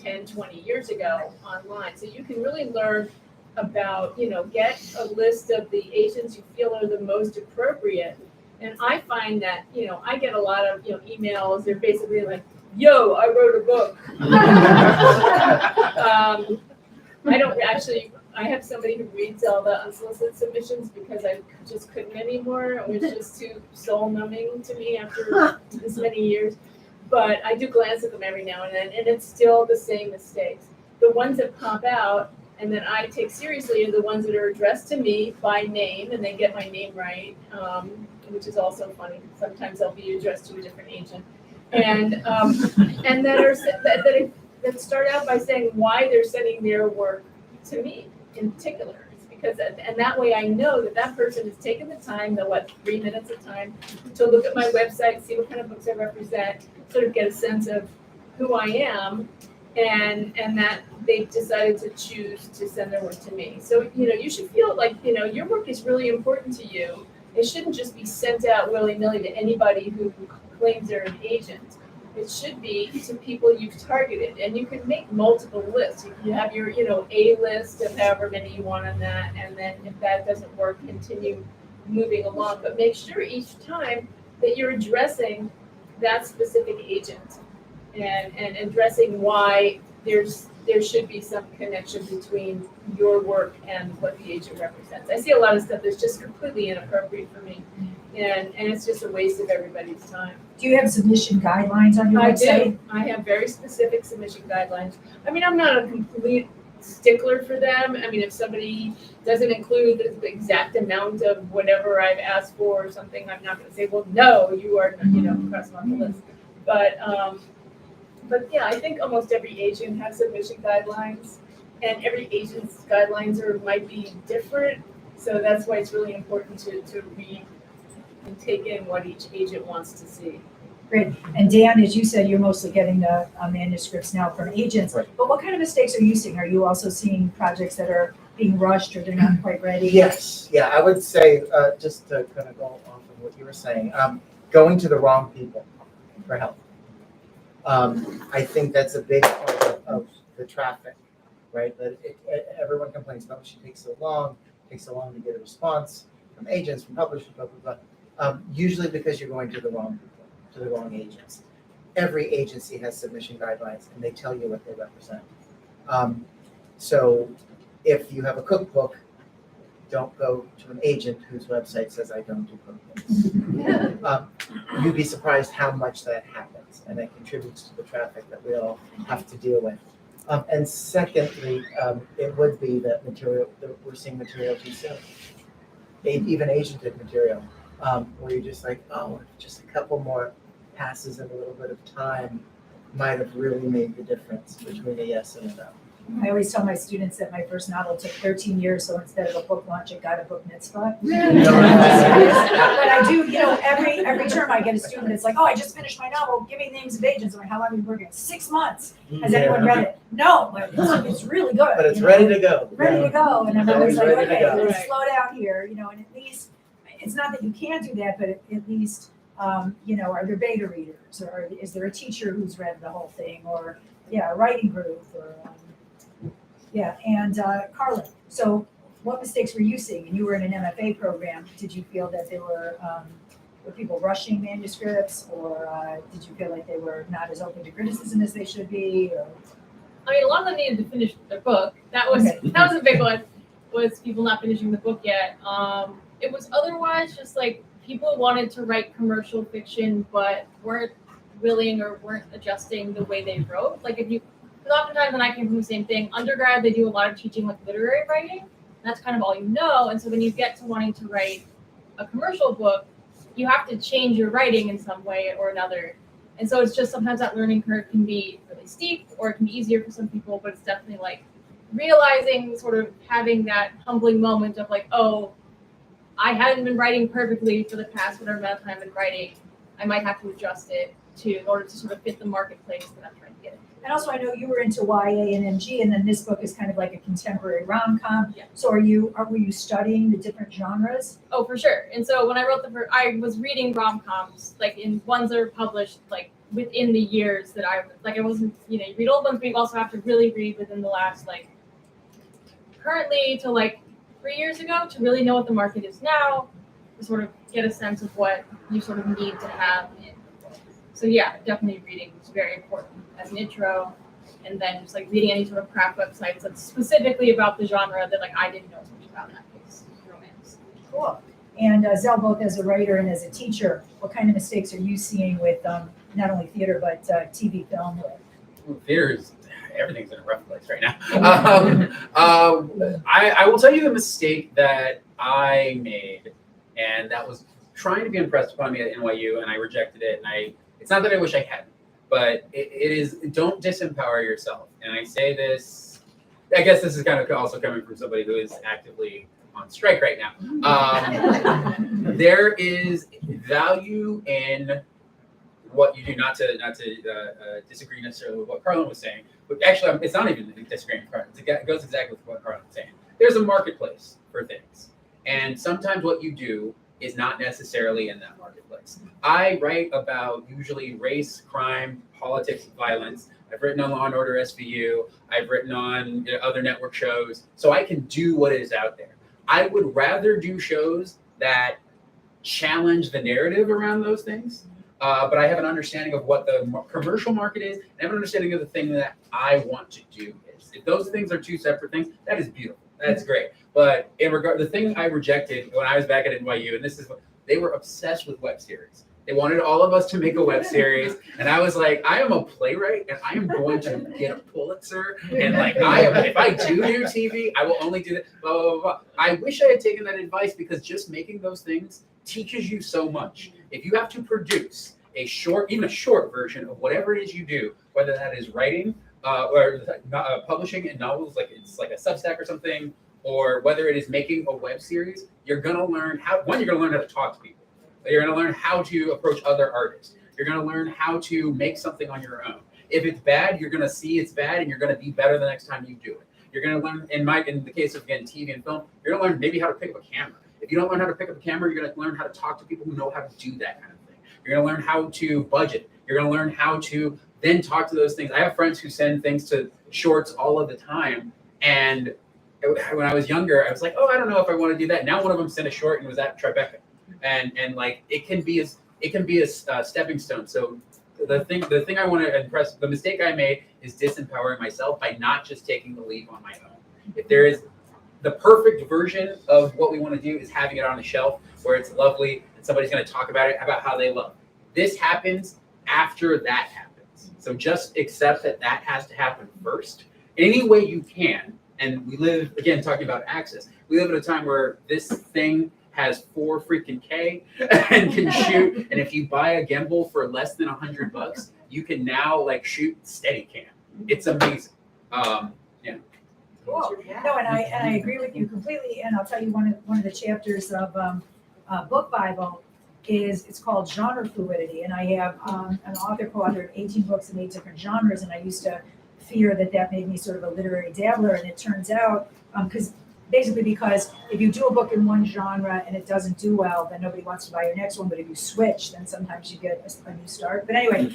[SPEAKER 6] 10, 20 years ago online. So you can really learn about, get a list of the agents you feel are the most appropriate. And I find that, I get a lot of, emails. They're basically like, yo, I wrote a book. I don't actually, I have somebody who reads all the unsolicited submissions because I just couldn't anymore. It was just too soul numbing to me after this many years. But I do glance at them every now and then, and it's still the same mistakes. The ones that pop out and that I take seriously are the ones that are addressed to me by name, and they get my name right, which is also funny. Sometimes I'll be addressed to a different agent, and that start out by saying why they're sending their work to me in particular. Because, and that way I know that person has taken the time, 3 minutes of time, to look at my website, see what kind of books I represent, sort of get a sense of who I am, and that they've decided to choose to send their work to me. So, you should feel like, your work is really important to you. It shouldn't just be sent out willy-nilly to anybody who claims they're an agent. It should be to people you've targeted, and you can make multiple lists. You have your, A list of however many you want on that, and then if that doesn't work, continue moving along. But make sure each time that you're addressing that specific agent and addressing why there should be some connection between your work and what the agent represents. I see a lot of stuff that's just completely inappropriate for me, and it's just a waste of everybody's time.
[SPEAKER 4] Do you have submission guidelines on your website?
[SPEAKER 6] I do. I have very specific submission guidelines. I mean, I'm not a complete stickler for them. I mean, if somebody doesn't include the exact amount of whatever I've asked for or something, I'm not going to say, well, no, you are, cross them off the list. But yeah, I think almost every agent has submission guidelines, and every agent's guidelines might be different. So that's why it's really important to read and take in what each agent wants to see.
[SPEAKER 4] Great. And Dan, as you said, you're mostly getting the manuscripts now from agents.
[SPEAKER 7] Right.
[SPEAKER 4] But what kind of mistakes are you seeing? Are you also seeing projects that are being rushed or they're not quite ready?
[SPEAKER 7] Yes, yeah, I would say, just to kind of go off of what you were saying, going to the wrong people for help. I think that's a big part of the traffic, right? That everyone complains, publishing takes so long to get a response from agents, from publishers, blah, blah, blah. Usually because you're going to the wrong people, to the wrong agents. Every agency has submission guidelines, and they tell you what they represent. So if you have a cookbook, don't go to an agent whose website says I don't do cookbooks. You'd be surprised how much that happens, and that contributes to the traffic that we all have to deal with. And secondly, it would be that we're seeing material too soon, even agented material, where you're just like, oh, just a couple more passes and a little bit of time might have really made the difference between a yes and a no.
[SPEAKER 4] I always tell my students that my first novel took 13 years, so instead of a book launch, it got a book mitzvah. But I do, every term I get a student that's like, oh, I just finished my novel, give me names of agents. I'm like, how long have you been working? 6 months. Has anyone read it? No, but it's really good.
[SPEAKER 7] But it's ready to go.
[SPEAKER 4] Ready to go. And I'm always like,
[SPEAKER 7] Ready to
[SPEAKER 4] okay,
[SPEAKER 7] go.
[SPEAKER 4] let's slow down here, and at least, it's not that you can't do that, but at least, are there beta readers, or is there a teacher who's read the whole thing, or, a writing group, or, and Carlyn, so what mistakes were you seeing? And you were in an MFA program. Did you feel that there were were people rushing manuscripts, or did you feel like they were not as open to criticism as they should be? Or?
[SPEAKER 8] I mean, a lot of them needed to finish their book. That was
[SPEAKER 4] Okay.
[SPEAKER 8] that was a big one. Was people not finishing the book yet? It was otherwise just like people wanted to write commercial fiction, but weren't willing or weren't adjusting the way they wrote. Like if you, because oftentimes when I came from the same thing, undergrad they do a lot of teaching like literary writing. That's kind of all you know, and so when you get to wanting to write a commercial book, you have to change your writing in some way or another. And so it's just sometimes that learning curve can be really steep, or it can be easier for some people, but it's definitely like realizing, sort of having that humbling moment of like, oh, I hadn't been writing perfectly for the past whatever amount of time I've been writing. I might have to adjust it in order to sort of fit the marketplace that I'm trying to get into.
[SPEAKER 4] And also, I know you were into YA and MG, and then this book is kind of like a contemporary rom-com.
[SPEAKER 8] Yeah.
[SPEAKER 4] So were you studying the different genres?
[SPEAKER 8] Oh, for sure. And so when I wrote I was reading rom-coms, like in ones that are published like within the years that I wasn't, you read old ones, but you also have to really read within the last currently to 3 years ago to really know what the market is now, to sort of get a sense of what you sort of need to have in. So yeah, definitely reading was very important as an intro, and then just reading any sort of craft websites that's specifically about the genre that I didn't know as much about in that case, romance.
[SPEAKER 4] Cool. And Zell, both as a writer and as a teacher, what kind of mistakes are you seeing with not only theater but TV, film?
[SPEAKER 5] Theater's everything's in a rough place right now. I will tell you the mistake that I made, and that was trying to be impressed upon me at NYU, and I rejected it. And it's not that I wish I hadn't, but it is, don't disempower yourself. And I say this, I guess this is kind of also coming from somebody who is actively on strike right now. There is value in what you do, not to disagree necessarily with what Carlyn was saying, but actually it's not even disagreeing with Carlyn. It goes exactly with what Carlyn was saying. There's a marketplace for things, and sometimes what you do is not necessarily in that marketplace. I write about usually race, crime, politics, violence. I've written on Law and Order SVU. I've written on other network shows, so I can do what is out there. I would rather do shows that challenge the narrative around those things, but I have an understanding of what the commercial market is, and I have an understanding of the thing that I want to do is. If those things are two separate things, that is beautiful. That's great. But the thing I rejected when I was back at NYU, and this is what they were obsessed with web series. They wanted all of us to make a web series, and I was like, I am a playwright, and I am going to get a Pulitzer, and if I do TV, I will only do that. Blah blah blah blah. I wish I had taken that advice, because just making those things teaches you so much. If you have to produce even a short version of whatever it is you do, whether that is writing or publishing in novels, it's like a Substack or something, or whether it is making a web series, you're gonna learn you're gonna learn how to talk to people. You're gonna learn how to approach other artists. You're gonna learn how to make something on your own. If it's bad, you're gonna see it's bad, and you're gonna be better the next time you do it. You're gonna learn, in the case of again TV and film, you're gonna learn maybe how to pick up a camera. If you don't learn how to pick up a camera, you're gonna learn how to talk to people who know how to do that kind of thing. You're gonna learn how to budget. You're gonna learn how to then talk to those things. I have friends who send things to shorts all of the time, and when I was younger, I was like, oh, I don't know if I want to do that. Now one of them sent a short and was at Tribeca, and it can be a stepping stone. So the thing I want to impress, the mistake I made is disempowering myself by not just taking the leap on my own. If there is the perfect version of what we want to do is having it on a shelf where it's lovely and somebody's going to talk about it, about how they love. This happens after that happens. So just accept that has to happen first. Any way you can. And we live, again, talking about access, we live at a time where this thing has 4 freaking K and can shoot. And if you buy a gimbal for less than $100, you can now shoot Steadicam. It's amazing. Yeah.
[SPEAKER 4] Cool. No, and I agree with you completely. And I'll tell you one of the chapters of Book Bible it's called Genre Fluidity. And I have an author co-authored 18 books in 8 different genres, and I used to fear that made me sort of a literary dabbler, and it turns out because if you do a book in one genre and it doesn't do well, then nobody wants to buy your next one. But if you switch, then sometimes you get a new start. But anyway,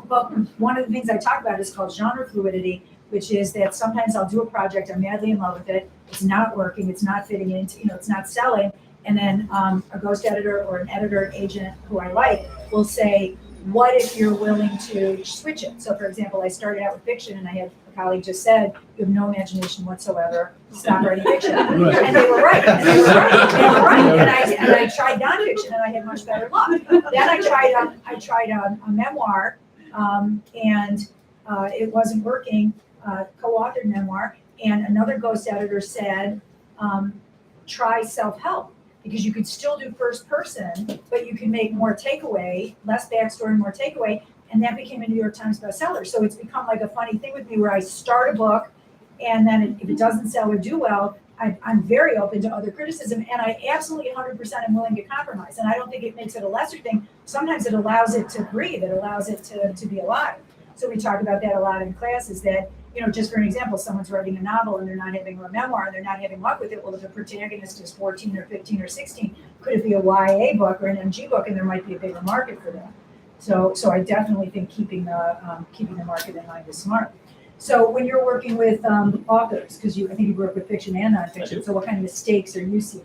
[SPEAKER 4] but one of the things I talk about is called genre fluidity, which is that sometimes I'll do a project, I'm madly in love with it, it's not working, it's not fitting into, it's not selling, And then a ghost editor or an editor agent who I like will say, what if you're willing to switch it? So for example, I started out with fiction and I had a colleague just said, you have no imagination whatsoever, stop writing fiction. And they were right, and they were right, they were right. And I tried nonfiction and I had much better luck. Then I tried a memoir, and it wasn't working, co-authored memoir. And another ghost editor said, try self-help, because you could still do first person, but you can make more takeaway, less backstory, more takeaway. And that became a New York Times bestseller. So it's become like a funny thing with me where I start a book and then if it doesn't sell or do well, I'm very open to other criticism, and I absolutely 100% am willing to compromise. And I don't think it makes it a lesser thing. Sometimes it allows it to breathe. It allows it to be alive. So we talk about that a lot in classes that, you know, just for an example, someone's writing a novel and they're not having a memoir and they're not having luck with it. Well, if the protagonist is 14 or 15 or 16, could it be a YA book or an MG book, and there might be a bigger market for them. So I definitely think keeping the market in mind is smart. So when you're working with authors, because I think you work with fiction and nonfiction, so what kind of mistakes are you seeing?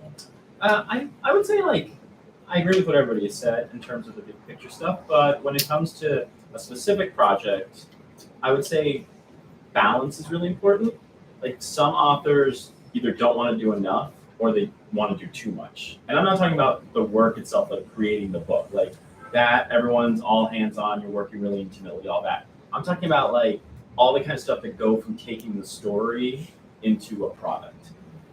[SPEAKER 9] I would say, like, I agree with what everybody has said in terms of the big picture stuff, but when it comes to a specific project, I would say balance is really important. Like, some authors either don't want to do enough or they want to do too much. And I'm not talking about the work itself, like creating the book, like that everyone's all hands on, you're working really intimately, all that. I'm talking about like all the kind of stuff that go from taking the story into a product.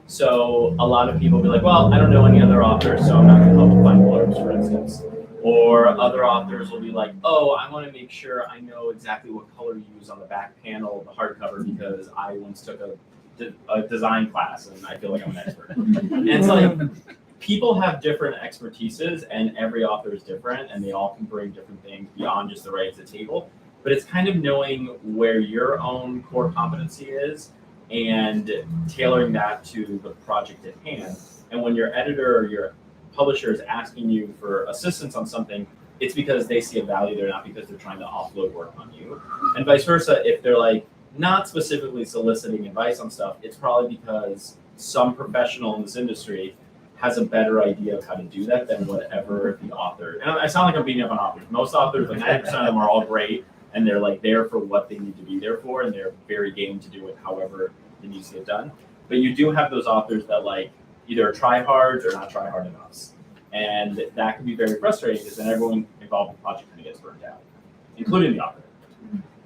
[SPEAKER 9] So a lot of people will be like, well, I don't know any other authors, so I'm not going to help find blurbs, for instance. Or other authors will be like, oh, I want to make sure I know exactly what color to use on the back panel of the hardcover because I once took a design class and I feel like I'm an expert. And it's like, people have different expertises and every author is different and they all can bring different things beyond just the writing to the table. But it's kind of knowing where your own core competency is and tailoring that to the project at hand. And when your editor or your publisher is asking you for assistance on something, it's because they see a value there, not because they're trying to offload work on you. And vice versa, if they're like not specifically soliciting advice on stuff, it's probably because some professional in this industry has a better idea of how to do that than whatever the author. And I sound like I'm beating up on authors. Most authors, like 90% of them are all great, and they're like there for what they need to be there for, and they're very game to do it however it needs to get done. But you do have those authors that like either try hard or not try hard enough. And that can be very frustrating because then everyone involved in the project kind of gets burnt out, including the author.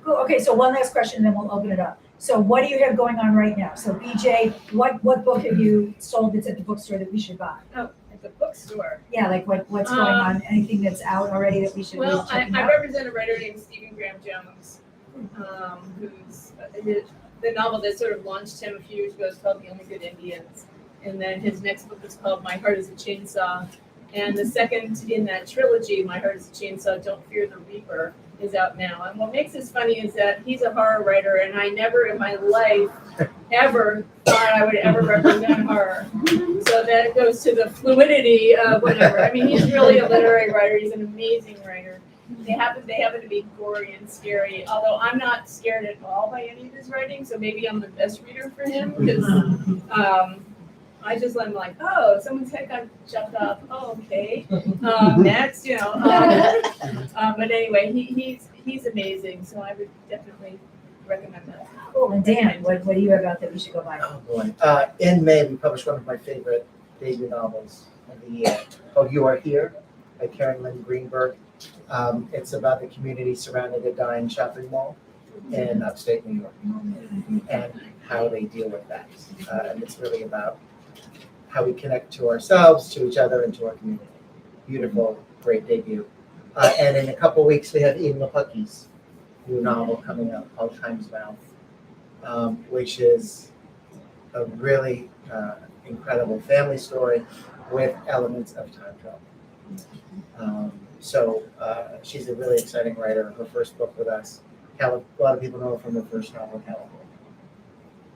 [SPEAKER 4] Cool. Okay, so one last question, and then we'll open it up. So what do you have going on right now? So BJ, what book have you sold that's at the bookstore that we should buy?
[SPEAKER 6] Oh, at the bookstore.
[SPEAKER 4] Yeah, like what's going on? Anything that's out already that we should be
[SPEAKER 6] Well,
[SPEAKER 4] checking
[SPEAKER 6] I
[SPEAKER 4] out?
[SPEAKER 6] represent a writer named Stephen Graham Jones, who's the novel that sort of launched him a few years ago is called The Only Good Indians. And then his next book is called My Heart is a Chainsaw. And the second in that trilogy, My Heart is a Chainsaw, Don't Fear the Reaper, is out now. And what makes this funny is that he's a horror writer, and I never in my life ever thought I would ever represent horror. So that goes to the fluidity of whatever. I mean, he's really a literary writer. He's an amazing writer. They happen to be gory and scary, although I'm not scared at all by any of his writing, so maybe I'm the best reader for him, because I'm like, oh, someone's head got chopped off. Oh, okay. Next, but anyway, he's amazing, so I would definitely recommend that.
[SPEAKER 4] Cool. And Dan, what do you have out that we should go buy?
[SPEAKER 7] Oh boy. In May, we published one of my favorite debut novels of the year called You Are Here by Carlyn Greenwald. It's about the community surrounding a dying shopping mall in upstate New York and how they deal with that. And it's really about how we connect to ourselves, to each other, and to our community. Beautiful, great debut. And in a couple of weeks, we have Ian LaPucky's new novel coming out called Time's Mouth, which is a really incredible family story with elements of time travel. So she's a really exciting writer. Her first book with us. A lot of people know her from her first novel, California.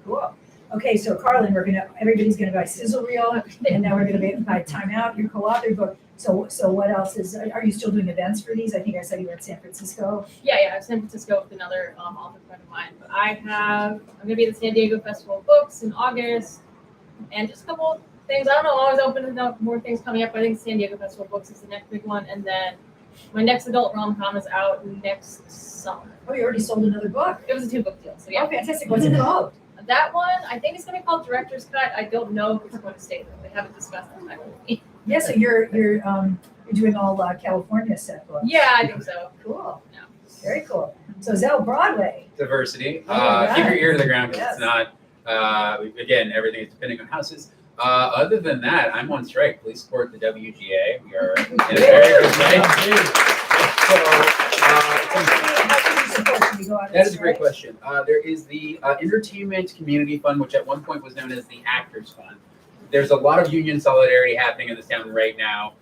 [SPEAKER 4] Cool. Okay, so Carlyn, everybody's gonna buy SIZZLE REEL, and now we're gonna buy Time Out, your co-authored book. So what else are you still doing events for these? I think I saw you were in San Francisco.
[SPEAKER 8] Yeah, San Francisco with another author friend of mine. But I'm gonna be at the San Diego Festival of Books in August, and just a couple things. I don't know, always opening up more things coming up. I think San Diego Festival of Books is the next big one. And then my next adult rom-com is out next summer.
[SPEAKER 4] Oh, you already sold another book.
[SPEAKER 8] It was a 2-book deal, so
[SPEAKER 4] Yeah,
[SPEAKER 8] yeah.
[SPEAKER 4] fantastic. What's it called?
[SPEAKER 8] That one, I think it's gonna be called Director's Cut. I don't know if it's going to stay there. They haven't discussed that with me.
[SPEAKER 4] Yeah, so you're doing all California set books.
[SPEAKER 8] Yeah, I think so.
[SPEAKER 4] Cool.
[SPEAKER 8] Yeah.
[SPEAKER 4] Very cool. So Zell, Broadway.
[SPEAKER 5] Diversity.
[SPEAKER 4] All
[SPEAKER 5] Keep your
[SPEAKER 4] right.
[SPEAKER 5] ear to the ground because
[SPEAKER 4] Yes.
[SPEAKER 5] it's not. Again, everything is depending on houses. Other than that, I'm on strike. Please support the WGA. We are in a very good place. That is a great question. There is the Entertainment Community Fund, which at one point was known as the Actors Fund. There's a lot of union solidarity happening in this town right now.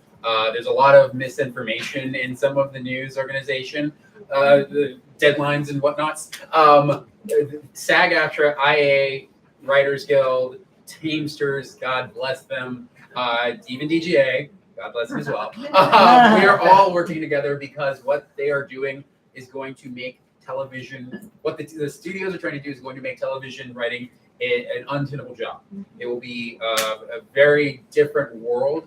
[SPEAKER 5] There's a lot of misinformation in some of the news organization, the deadlines and whatnots. SAG-AFTRA, IA, Writers Guild, Teamsters, God bless them, even DGA, God bless them as well. We are all working together because what they are doing is going to make television, what the studios are trying to do is going to make television writing an untenable job. It will be a very different world.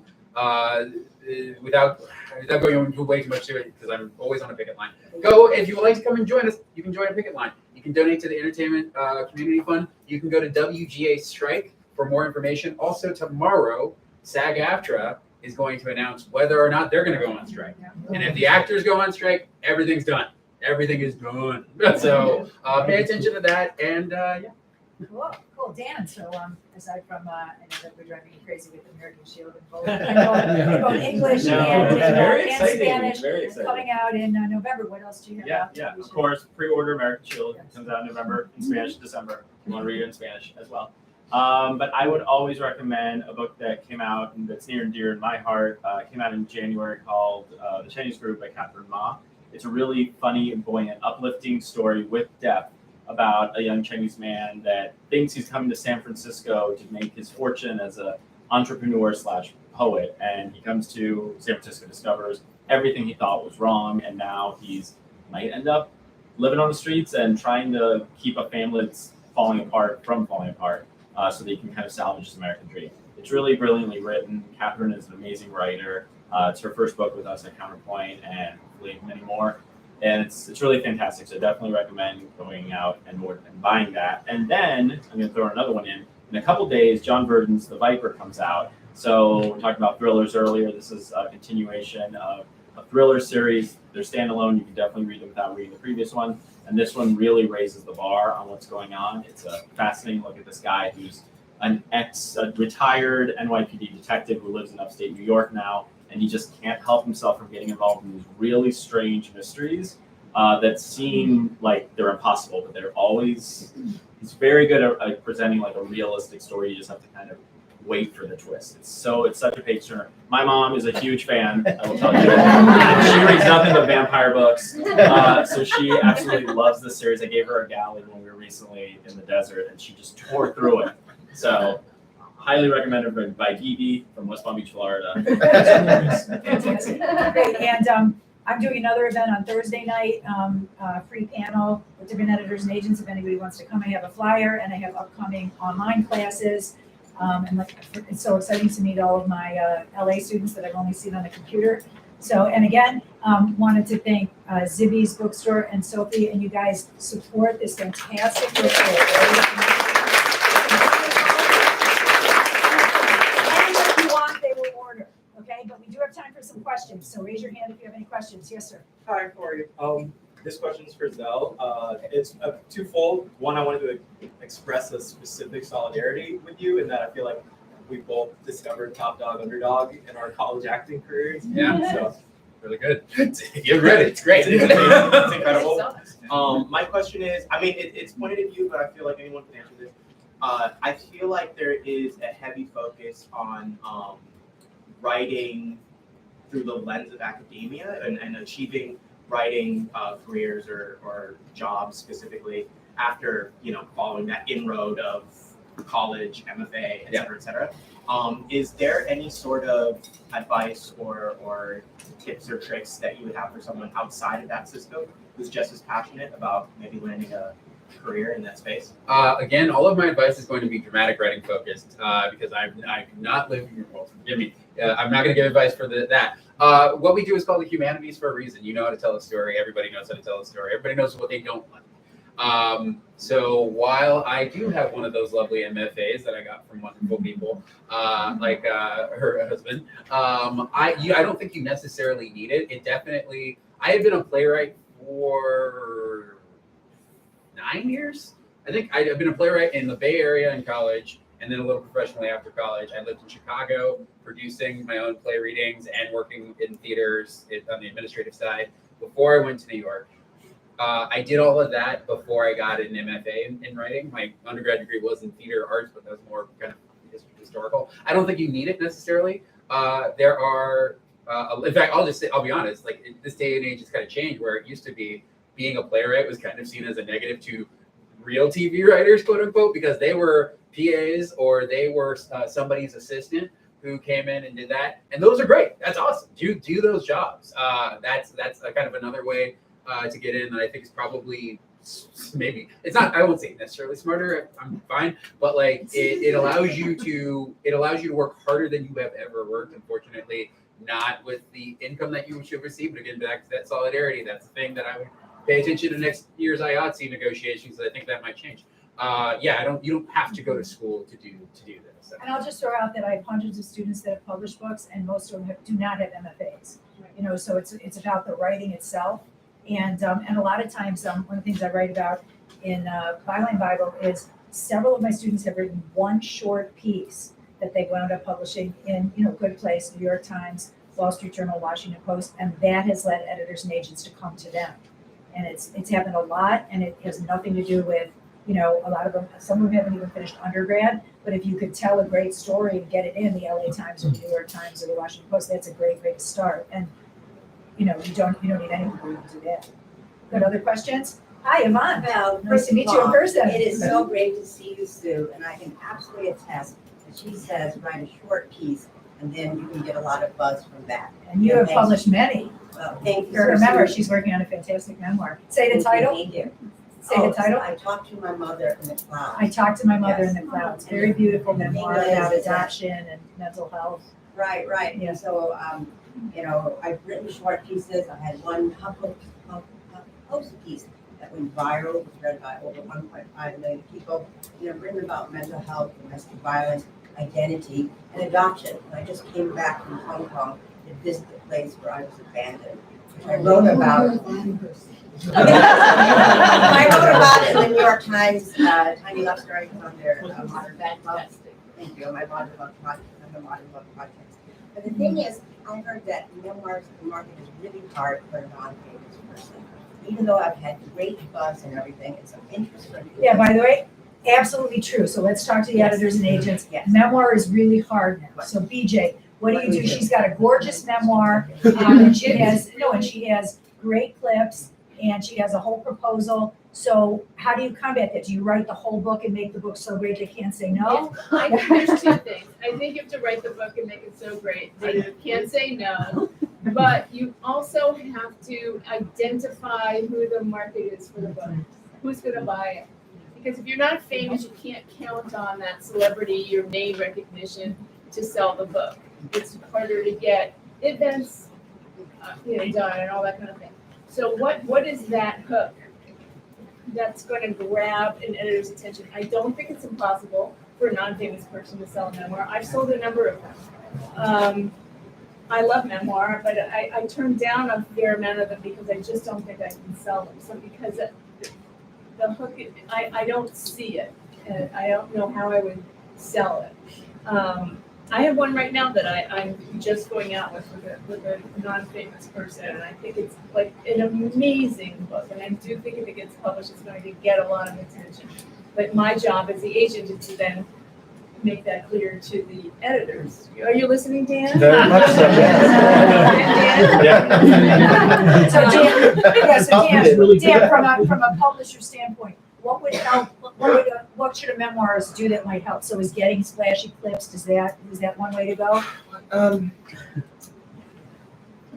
[SPEAKER 5] Without going into way too much to it, because I'm always on a picket line. Go, if you would like to come and join us, you can join a picket line. You can donate to the Entertainment Community Fund. You can go to WGA Strike for more information. Also, tomorrow, SAG-AFTRA is going to announce whether or not they're going to go on strike. And if the actors go on strike, everything's done. Everything is done. So pay attention to that. And yeah.
[SPEAKER 4] Cool, Dan. So aside from I know that we're driving you crazy with American Shield and both English
[SPEAKER 9] No,
[SPEAKER 4] and,
[SPEAKER 9] it's very
[SPEAKER 4] and
[SPEAKER 9] exciting.
[SPEAKER 4] Spanish
[SPEAKER 9] Very exciting.
[SPEAKER 4] coming out in November. What else do you have?
[SPEAKER 9] Yeah,
[SPEAKER 4] out?
[SPEAKER 9] yeah. Of course, pre-order American Shield. It comes out in November, in Spanish, December. You want to read it in Spanish as well. But I would always recommend a book that came out and that's near and dear in my heart. Came out in January called The Chinese Group by Catherine Ma. It's a really funny and buoyant, uplifting story with depth about a young Chinese man that thinks he's coming to San Francisco to make his fortune as an entrepreneur / poet. And he comes to San Francisco, discovers everything he thought was wrong, and now he's might end up living on the streets and trying to keep a family that's falling apart from falling apart, so that he can kind of salvage his American dream. It's really brilliantly written. Catherine is an amazing writer. It's her first book with us at Counterpoint, and hopefully many more. And it's really fantastic. So I definitely recommend going out and buying that. And then I'm going to throw another one in. In a couple days, John Burden's The Viper comes out. So we talked about thrillers earlier. This is a continuation of a thriller series. They're standalone. You can definitely read them without reading the previous one. And this one really raises the bar on what's going on. It's a fascinating look at this guy who's a retired NYPD detective who lives in upstate New York now. And he just can't help himself from getting involved in these really strange mysteries that seem like they're impossible, but they're always, he's very good at presenting like a realistic story. You just have to kind of wait for the twist. It's such a page turner. My mom is a huge fan, I will tell you. She reads nothing but vampire books. So she absolutely loves this series. I gave her a galley when we were recently in the desert, and she just tore through it. So highly recommended by Zibby from West Palm Beach, Florida.
[SPEAKER 4] Fantastic. Great. And I'm doing another event on Thursday night, free panel with different editors and agents. If anybody wants to come, I have a flyer, and I have upcoming online classes. And it's so exciting to meet all of my LA students that I've only seen on the computer. So, and again, wanted to thank Zibby's Bookstore and Sophie, and you guys support this fantastic bookstore. But we do have time for some questions, so raise your hand if you have any questions. Yes, sir.
[SPEAKER 10] Hi, how are you? This question is for Zell. It's twofold. One, I wanted to express a specific solidarity with you in that I feel like we both discovered Top Dog Underdog in our college acting careers.
[SPEAKER 5] Yeah.
[SPEAKER 10] So
[SPEAKER 5] Really good. Get ready. It's great.
[SPEAKER 10] it's incredible. My question is, I mean, it's pointed at you, but I feel like anyone can answer this. I feel like there is a heavy focus on writing through the lens of academia and achieving writing careers or jobs specifically after, following that inroad of college, MFA, et cetera, et cetera. Is there any sort of advice or tips or tricks that you would have for someone outside of that system who's just as passionate about maybe landing a career in that space?
[SPEAKER 5] Again, all of my advice is going to be dramatic writing focused because I'm not living your world. Forgive me. I'm not going to give advice for that. What we do is called the humanities for a reason. You know how to tell a story. Everybody knows how to tell a story. Everybody knows what they don't like. So while I do have one of those lovely MFAs that I got from wonderful people, like her husband, I don't think you necessarily need it. It definitely. I had been a playwright for 9 years. I think I've been a playwright in the Bay Area in college, and then a little professionally after college. I lived in Chicago, producing my own play readings and working in theaters on the administrative side before I went to New York. I did all of that before I got an MFA in writing. My undergrad degree was in theater arts, but that was more kind of historical. I don't think you need it necessarily. There are, in fact, I'll be honest, like this day and age has kind of changed where it used to be being a playwright was kind of seen as a negative to real TV writers, quote unquote, because they were PAs or they were somebody's assistant who came in and did that. And those are great. That's awesome. Do those jobs. That's a kind of another way to get in that I think is probably maybe it's not. I won't say necessarily smarter. I'm fine, but like it allows you to work harder than you have ever worked. Unfortunately, not with the income that you should receive. But again, back to that solidarity. That's the thing that I would pay attention to next year's IATSE negotiations. I think that might change. You don't have to go to school to do this.
[SPEAKER 4] And I'll just throw out that I have hundreds of students that have published books, and most of them do not have MFAs. You know, so it's about the writing itself. And a lot of times, one of the things I write about in Byline Bible is several of my students have written one short piece that they wound up publishing in, Good Place, New York Times, Wall Street Journal, Washington Post, and that has led editors and agents to come to them. And it's happened a lot, and it has nothing to do with, a lot of them, some of them haven't even finished undergrad, but if you could tell a great story and get it in the LA Times or the New York Times or the Washington Post, that's a great way to start. And you don't need anyone to do that. Good, other questions? Hi, Yvonne.
[SPEAKER 11] Well,
[SPEAKER 4] Nice to meet you in person.
[SPEAKER 11] It is so great to see you, Sue, and I can absolutely attest that she says write a short piece and then you can get a lot of buzz from that.
[SPEAKER 4] And you have published many.
[SPEAKER 11] Well, thank you.
[SPEAKER 4] For her memoir, she's working on a fantastic memoir. Say the title.
[SPEAKER 11] Thank you.
[SPEAKER 4] Say the title.
[SPEAKER 11] I talked to my mother in the clouds.
[SPEAKER 4] I talked to my mother
[SPEAKER 11] Yes.
[SPEAKER 4] in the clouds. Very beautiful memoir about adoption and mental health.
[SPEAKER 11] Right.
[SPEAKER 4] Yeah.
[SPEAKER 11] And so, I've written short pieces. I had one post piece that went viral, was read by over 1.5 million people. Written about mental health, domestic violence, identity, and adoption. And I just came back from Hong Kong to visit the place where I was abandoned, which I wrote about. I wrote about it in the New York Times. Tiny Love Story was on their Modern Love. Thank you. My Modern Love Project. I'm the Modern Love Project. But the thing is, I heard that memoirs, the market is really hard for a non-famous person. Even though I've had great buzz and everything, and some interest from people.
[SPEAKER 4] Yeah, by the way, absolutely true. So let's talk to the editors and agents.
[SPEAKER 11] Yes.
[SPEAKER 4] Memoir is really hard now. So BJ, what do you do? She's got a gorgeous memoir, and she has great clips, and she has a whole proposal. So how do you combat that? Do you write the whole book and make the book so great they can't say no?
[SPEAKER 6] There's two things. I think you have to write the book and make it so great that you can't say no. But you also have to identify who the market is for the book. Who's going to buy it? Because if you're not famous, you can't count on that celebrity, your name recognition to sell the book. It's harder to get events done and all that kind of thing. So what is that hook that's going to grab an editor's attention? I don't think it's impossible for a non-famous person to sell a memoir. I've sold a number of them. I love memoir, but I turn down a fair amount of them because I just don't think I can sell them. So because the hook, I don't see it, and I don't know how I would sell it. I have one right now that I'm just going out with a non-famous person, and I think it's like an amazing book, and I do think if it gets published, it's going to get a lot of attention. But my job as the agent is to then make that clear to the editors. Are you listening, Dan?
[SPEAKER 7] Very much so, yes.
[SPEAKER 4] So Dan, from a publisher standpoint, what would help? What should a memoirist do that might help? So is getting splashy clips, is that one way to go?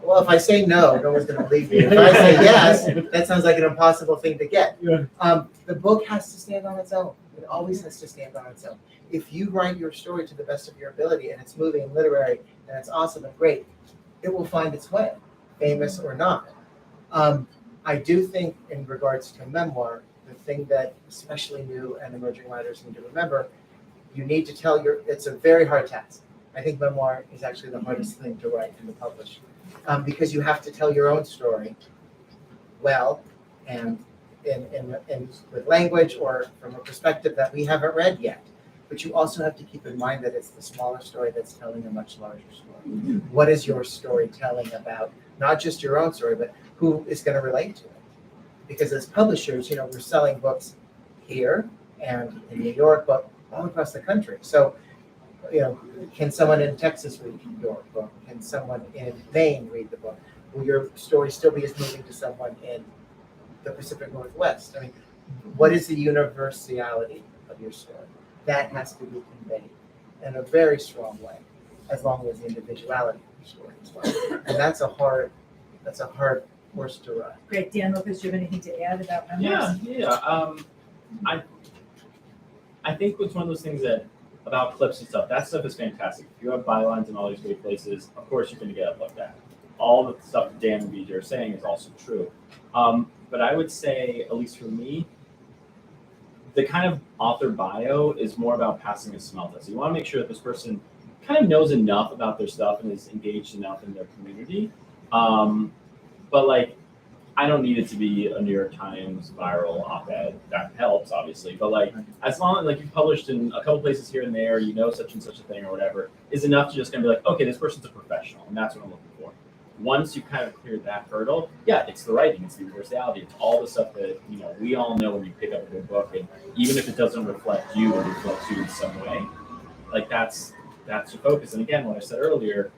[SPEAKER 7] Well, if I say no, no one's gonna believe me. If I say yes, that sounds like an impossible thing to get.
[SPEAKER 12] Yeah.
[SPEAKER 7] The book has to stand on its own. It always has to stand on its own. If you write your story to the best of your ability and it's moving and literary and it's awesome and great, it will find its way, famous or not. I do think in regards to memoir, the thing that especially new and emerging writers need to remember, you need to tell it's a very hard task. I think memoir is actually the hardest thing to write and to publish, because you have to tell your own story well and in with language or from a perspective that we haven't read yet. But you also have to keep in mind that it's the smaller story that's telling a much larger story. What is your story telling about not just your own story, but who is going to relate to it? Because as publishers, we're selling books here and in New York, but all across the country. So, can someone in Texas read your book? Can someone in Maine read the book? Will your story still be as moving to someone in the Pacific Northwest? I mean, what is the universality of your story? That has to be conveyed in a very strong way, as long as the individuality of your story as well. And that's a hard horse to run.
[SPEAKER 4] Great, Dan Lopez, do you have anything to add about memoirs?
[SPEAKER 9] Yeah. I think it's one of those things that about clips and stuff. That stuff is fantastic. If you have bylines in all these great places, of course you're going to get up like that. All the stuff that Dan and BJ are saying is also true. But I would say, at least for me, the kind of author bio is more about passing a smell test. You want to make sure that this person kind of knows enough about their stuff and is engaged enough in their community. But like, I don't need it to be a New York Times viral op-ed. That helps, obviously. But like, as long as like you've published in a couple places here and there, such and such a thing or whatever, is enough to just kind of be like, okay, this person's a professional, and that's what I'm looking for. Once you kind of cleared that hurdle, yeah, it's the writing, it's the universality, it's all the stuff that we all know when you pick up a good book, and even if it doesn't reflect you, it reflects you in some way. Like that's your focus. And again, what I said earlier,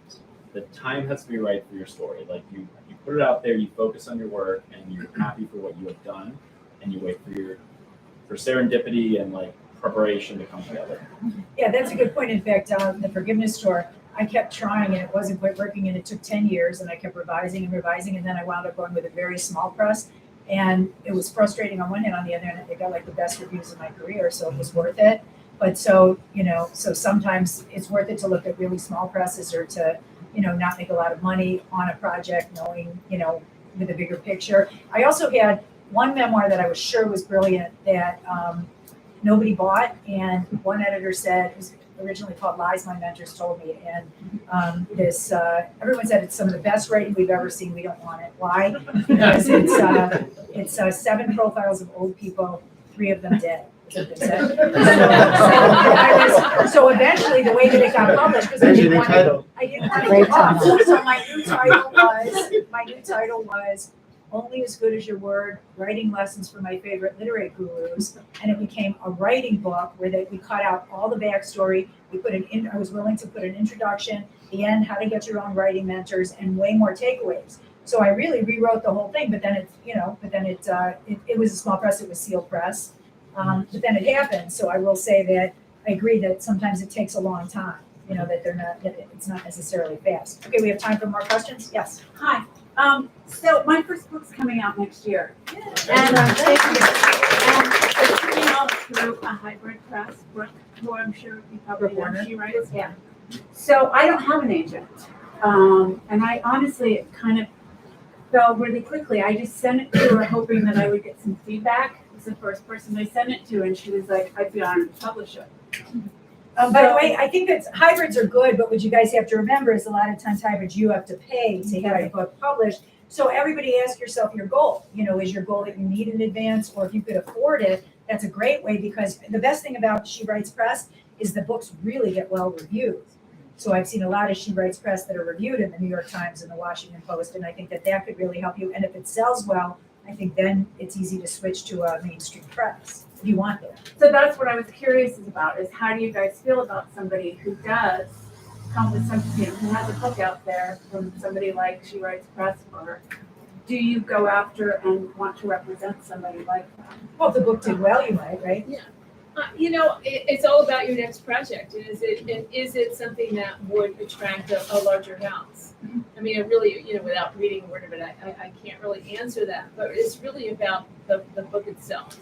[SPEAKER 9] the time has to be right for your story. Like you put it out there, you focus on your work, and you're happy for what you have done, and you wait for serendipity and like preparation to come together.
[SPEAKER 4] Yeah, that's a good point. In fact, the Forgiveness Store, I kept trying and it wasn't quite working, and it took 10 years, and I kept revising, and then I wound up going with a very small press, and it was frustrating on one hand. On the other hand, it got like the best reviews of my career, so it was worth it. But so sometimes it's worth it to look at really small presses, or to not make a lot of money on a project, knowing with a bigger picture. I also had one memoir that I was sure was brilliant that nobody bought, and one editor said it was originally called Lies My Mentors Told Me, and everyone said it's some of the best writing we've ever seen. We don't want it. Why? Because it's 7 profiles of old people, 3 of them dead. So eventually, the way that it got published, because I didn't want to give up. So my new title was Only as Good as Your Word: Writing Lessons from My Favorite Literary Gurus, and it became a writing book where we cut out all the backstory. I was willing to put an introduction, the end, how to get your own writing mentors, and way more takeaways. So I really rewrote the whole thing. But then it was a small press. It was sealed press. But then it happened. So I will say that I agree that sometimes it takes a long time. That it's not necessarily fast. Okay, we have time for more questions. Yes.
[SPEAKER 13] Hi. So my first book's coming out next year.
[SPEAKER 4] And
[SPEAKER 13] thank you. And it's coming out through a hybrid press, Brooke, who I'm sure you probably know. She writes.
[SPEAKER 4] Yeah.
[SPEAKER 13] So I don't have an agent. And I honestly, it kind of fell really quickly. I just sent it to her hoping that I would get some feedback. It was the first person I sent it to, and she was like, I'd be honored to publish it.
[SPEAKER 4] By the way, I think that hybrids are good, but what you guys have to remember is a lot of times hybrids you have to pay to have a book published. So everybody ask yourself your goal. Is your goal that you need in advance, or if you could afford it, that's a great way, because the best thing about She Writes Press is the books really get well reviewed. So I've seen a lot of She Writes Press that are reviewed in the New York Times and the Washington Post, and I think that could really help you. And if it sells well, I think then it's easy to switch to a mainstream press if you want that.
[SPEAKER 13] So that's what I was curious about, is how do you guys feel about somebody who does come with something, who has a book out there from somebody like She Writes Press, or do you go after and want to represent somebody like that?
[SPEAKER 4] Well, if the book did well, you might, right?
[SPEAKER 13] Yeah.
[SPEAKER 6] It's all about your next project. And is it something that would attract a larger house? I mean, it really, without reading a word of it, I can't really answer that. But it's really about the book itself.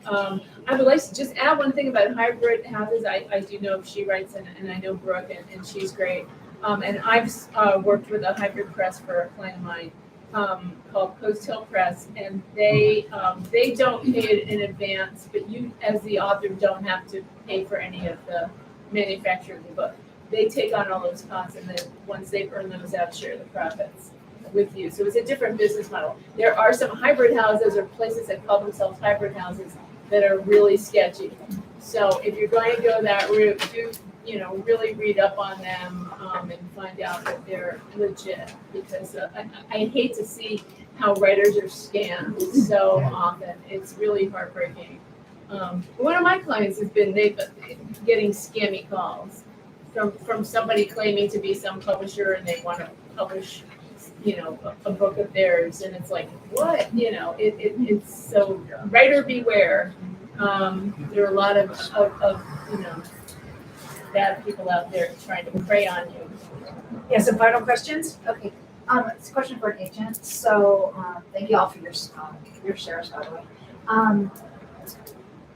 [SPEAKER 6] I would like to just add one thing about hybrid houses. I do know she writes, and I know Brooke, and she's great. And I've worked with a hybrid press for a client of mine called Post Hill Press, and they don't pay it in advance, but you, as the author, don't have to pay for any of the manufacture of the book. They take on all those costs, and then once they've earned those out, share the profits with you. So it's a different business model. There are some hybrid houses or places that call themselves hybrid houses that are really sketchy. So if you're going to go that route, do really read up on them and find out that they're legit, because I hate to see how writers are scammed so often. It's really heartbreaking. One of my clients has been getting scammy calls from somebody claiming to be some publisher, and they want to publish a book of theirs, and it's like, what? It's so, writer beware. There are a lot of bad people out there trying to prey on you.
[SPEAKER 4] Yeah, some final questions?
[SPEAKER 2] Okay, it's a question for an agent. So, thank you all for your shares, by the way.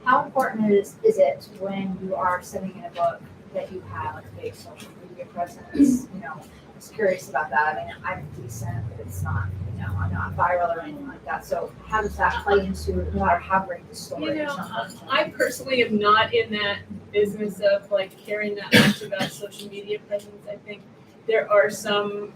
[SPEAKER 2] How important is it when you are sending in a book that you have like a big social media presence? I was curious about that. I mean, I'm decent, but it's not, I'm not viral or anything like that. So how does that play into no matter how great the story is?
[SPEAKER 6] I personally am not in that business of like caring that much about social media presence. I think there are some,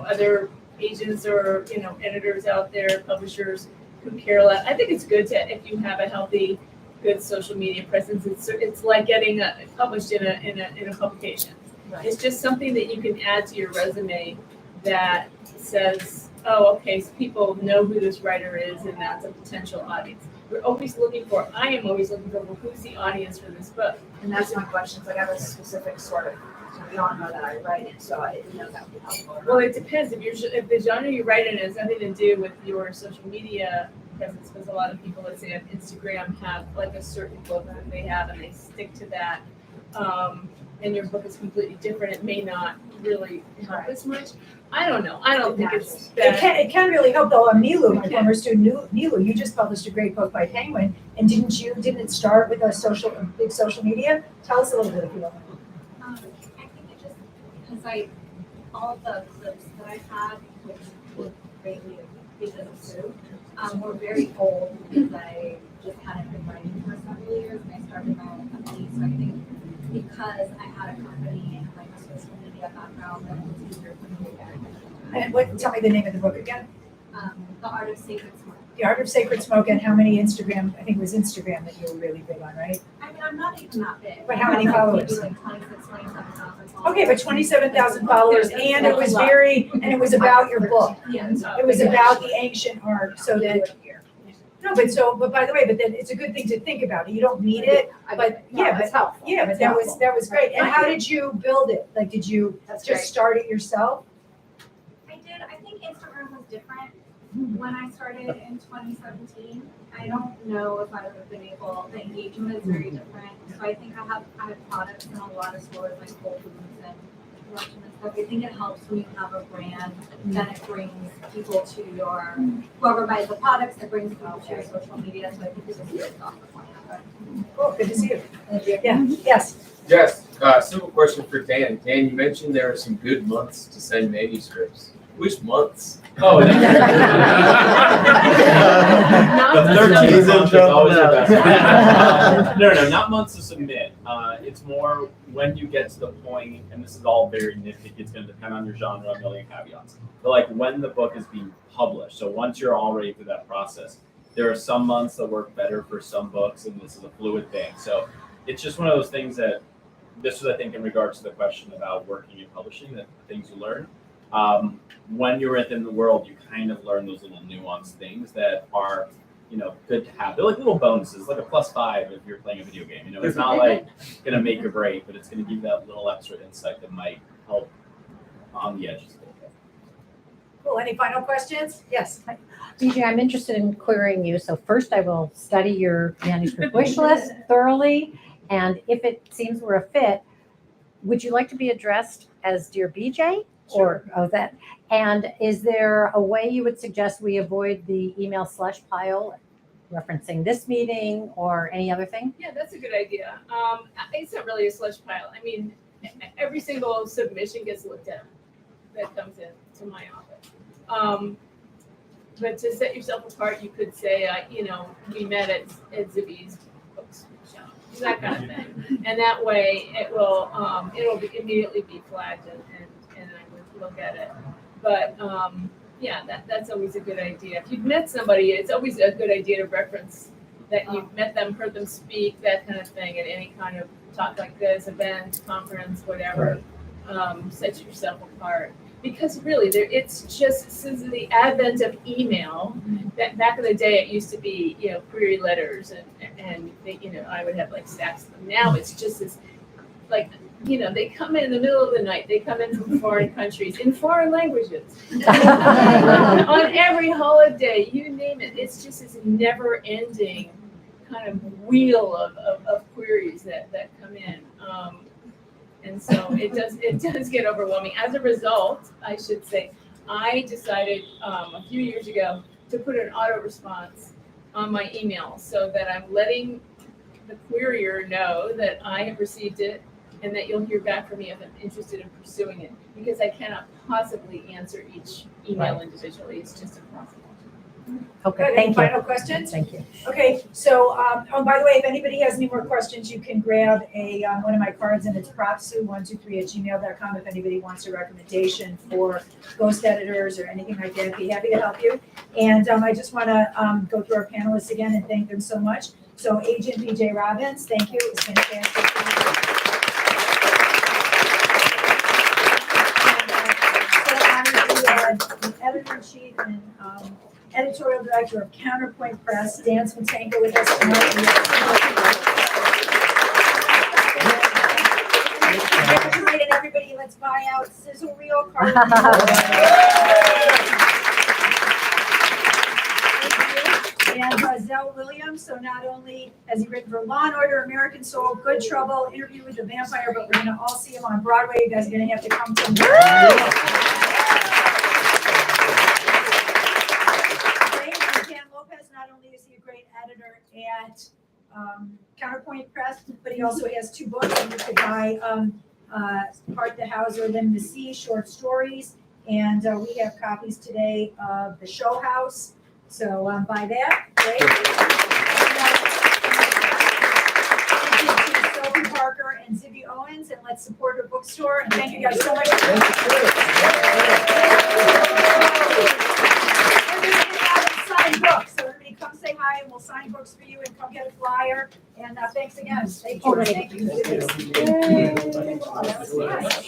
[SPEAKER 6] other agents or, editors out there, publishers who care a lot. I think it's good if you have a healthy, good social media presence. It's like getting published in a publication.
[SPEAKER 2] Right.
[SPEAKER 6] It's just something that you can add to your resume that says, oh, okay, so people know who this writer is, and that's a potential audience. I am always looking for, well, who's the audience for this book?
[SPEAKER 2] And that's my question. Like, I have a specific sort of genre that I write in, so I didn't know that would be helpful.
[SPEAKER 6] Well, it depends. If the genre you write in has nothing to do with your social media presence, because a lot of people, let's say on Instagram, have like a certain book that they have, and they stick to that. And your book is completely different, it may not really help as much. I don't know. I don't think it's bad.
[SPEAKER 4] It can really help though. Nilu, my former student, Nilu, you just published a great book by Penguin, and didn't it start with a big social media? Tell us a little bit if you don't mind.
[SPEAKER 12] I think it just, because all the clips that I had, which were greatly because of Sue, were very old, because I just hadn't been writing for several years, and I started my own company. So I think because I had a company and like a social media background, then it was easier for me to get.
[SPEAKER 4] And tell me the name of the book again.
[SPEAKER 12] The Art of Sacred Smoke.
[SPEAKER 4] The Art of Sacred Smoke, and how many Instagram, I think it was Instagram that you were really big on, right?
[SPEAKER 12] I mean, I'm not even that big.
[SPEAKER 4] But how many followers?
[SPEAKER 12] Maybe like 27,000 followers.
[SPEAKER 4] Okay, but 27,000 followers, and it was about your book.
[SPEAKER 12] Yeah.
[SPEAKER 4] It was about the ancient art, so that, but by the way, but then it's a good thing to think about. You don't need it, but
[SPEAKER 2] it's helpful.
[SPEAKER 4] Yeah, but that was great. And how did you build it? Like, did you just start it yourself?
[SPEAKER 12] I did. I think Instagram was different when I started in 2017. I don't know if I would have been able, the engagement is very different. So I think I have products in a lot of stores like Whole Foods and Russian and stuff. I think it helps when you have a brand, then it brings people to your, whoever buys the products, it brings people to your social media. So I think this is a good thought for
[SPEAKER 4] Cool, good to see you. Yeah, yes.
[SPEAKER 14] Yes, simple question for Dan. Dan, you mentioned there are some good months to send manuscripts. Which months?
[SPEAKER 9] Oh, the 13th month is always the best. No, not months to submit. It's more when you get to the point, and this is all very nitpicky, it's going to depend on your genre, a million caveats. But like when the book is being published, so once you're all ready through that process, there are some months that work better for some books, and this is a fluid thing. So it's just one of those things that, this was, I think, in regards to the question about working and publishing, the things you learn. When you're within the world, you kind of learn those little nuanced things that are, good to have. They're like little bonuses, like a +5 if you're playing a video game. It's not like gonna make or break, but it's gonna give you that little extra insight that might help on the edges a little bit.
[SPEAKER 4] Cool, any final questions? Yes.
[SPEAKER 15] BJ, I'm interested in querying you. So first I will study your manuscript wish list thoroughly. And if it seems we're a fit, would you like to be addressed as Dear BJ? Or, oh, that, and is there a way you would suggest we avoid the email slush pile referencing this meeting or any other thing?
[SPEAKER 6] Yeah, that's a good idea. It's not really a slush pile. I mean, every single submission gets looked at that comes in to my office. But to set yourself apart, you could say, we met at Zibby's Bookshop, that kind of thing. And that way it will, immediately be flagged and I would look at it. But, yeah, that's always a good idea. If you've met somebody, it's always a good idea to reference that you've met them, heard them speak, that kind of thing, at any kind of talk like this, event, conference, whatever. Set yourself apart. Because really, it's just since the advent of email, that back in the day it used to be, query letters and they, I would have like stacks of them. Now it's just this, like, they come in the middle of the night. They come in from foreign countries in foreign languages on every holiday, you name it. It's just this never-ending kind of wheel of queries that come in. And so it does get overwhelming. As a result, I should say, I decided a few years ago to put an auto response on my email so that I'm letting the querier know that I have received it and that you'll hear back from me if I'm interested in pursuing it, because I cannot possibly answer each email individually. It's just impossible.
[SPEAKER 15] Okay,
[SPEAKER 4] Good. Any
[SPEAKER 15] thank you.
[SPEAKER 4] final questions?
[SPEAKER 15] Thank you.
[SPEAKER 4] Okay, so, by the way, if anybody has any more questions, you can grab one of my cards, and it's propsue123@gmail.com if anybody wants a recommendation for ghost editors or anything like that. I'd be happy to help you. And I just want to go through our panelists again and thank them so much. So Agent BJ Robbins, thank you. It was fantastic. The editor-in-chief and editorial director of Counterpoint Press, Dan Smetanka, with us tonight. And everybody, let's buy out SIZZLE REEL, Carlyn and Zell Williams. So not only has he written for Law and Order, American Soul, Good Trouble, Interview with the Vampire, but we're going to all see him on Broadway. You guys are going to have to come to Dan Lopez. Not only is he a great editor at Counterpoint Press, but he also has 2 books that you could buy. Heart the Hauser, Limb the Sea, short stories. And we have copies today of The Show House. So buy that. Great. Thank you to Sophie Parker and Zibby Owens, and let's support her bookstore. And thank you guys so much. We're going to get out and sign books. So everybody come say hi and we'll sign books for you and come get a flyer. And thanks again. Thank you. Thank you. That was nice.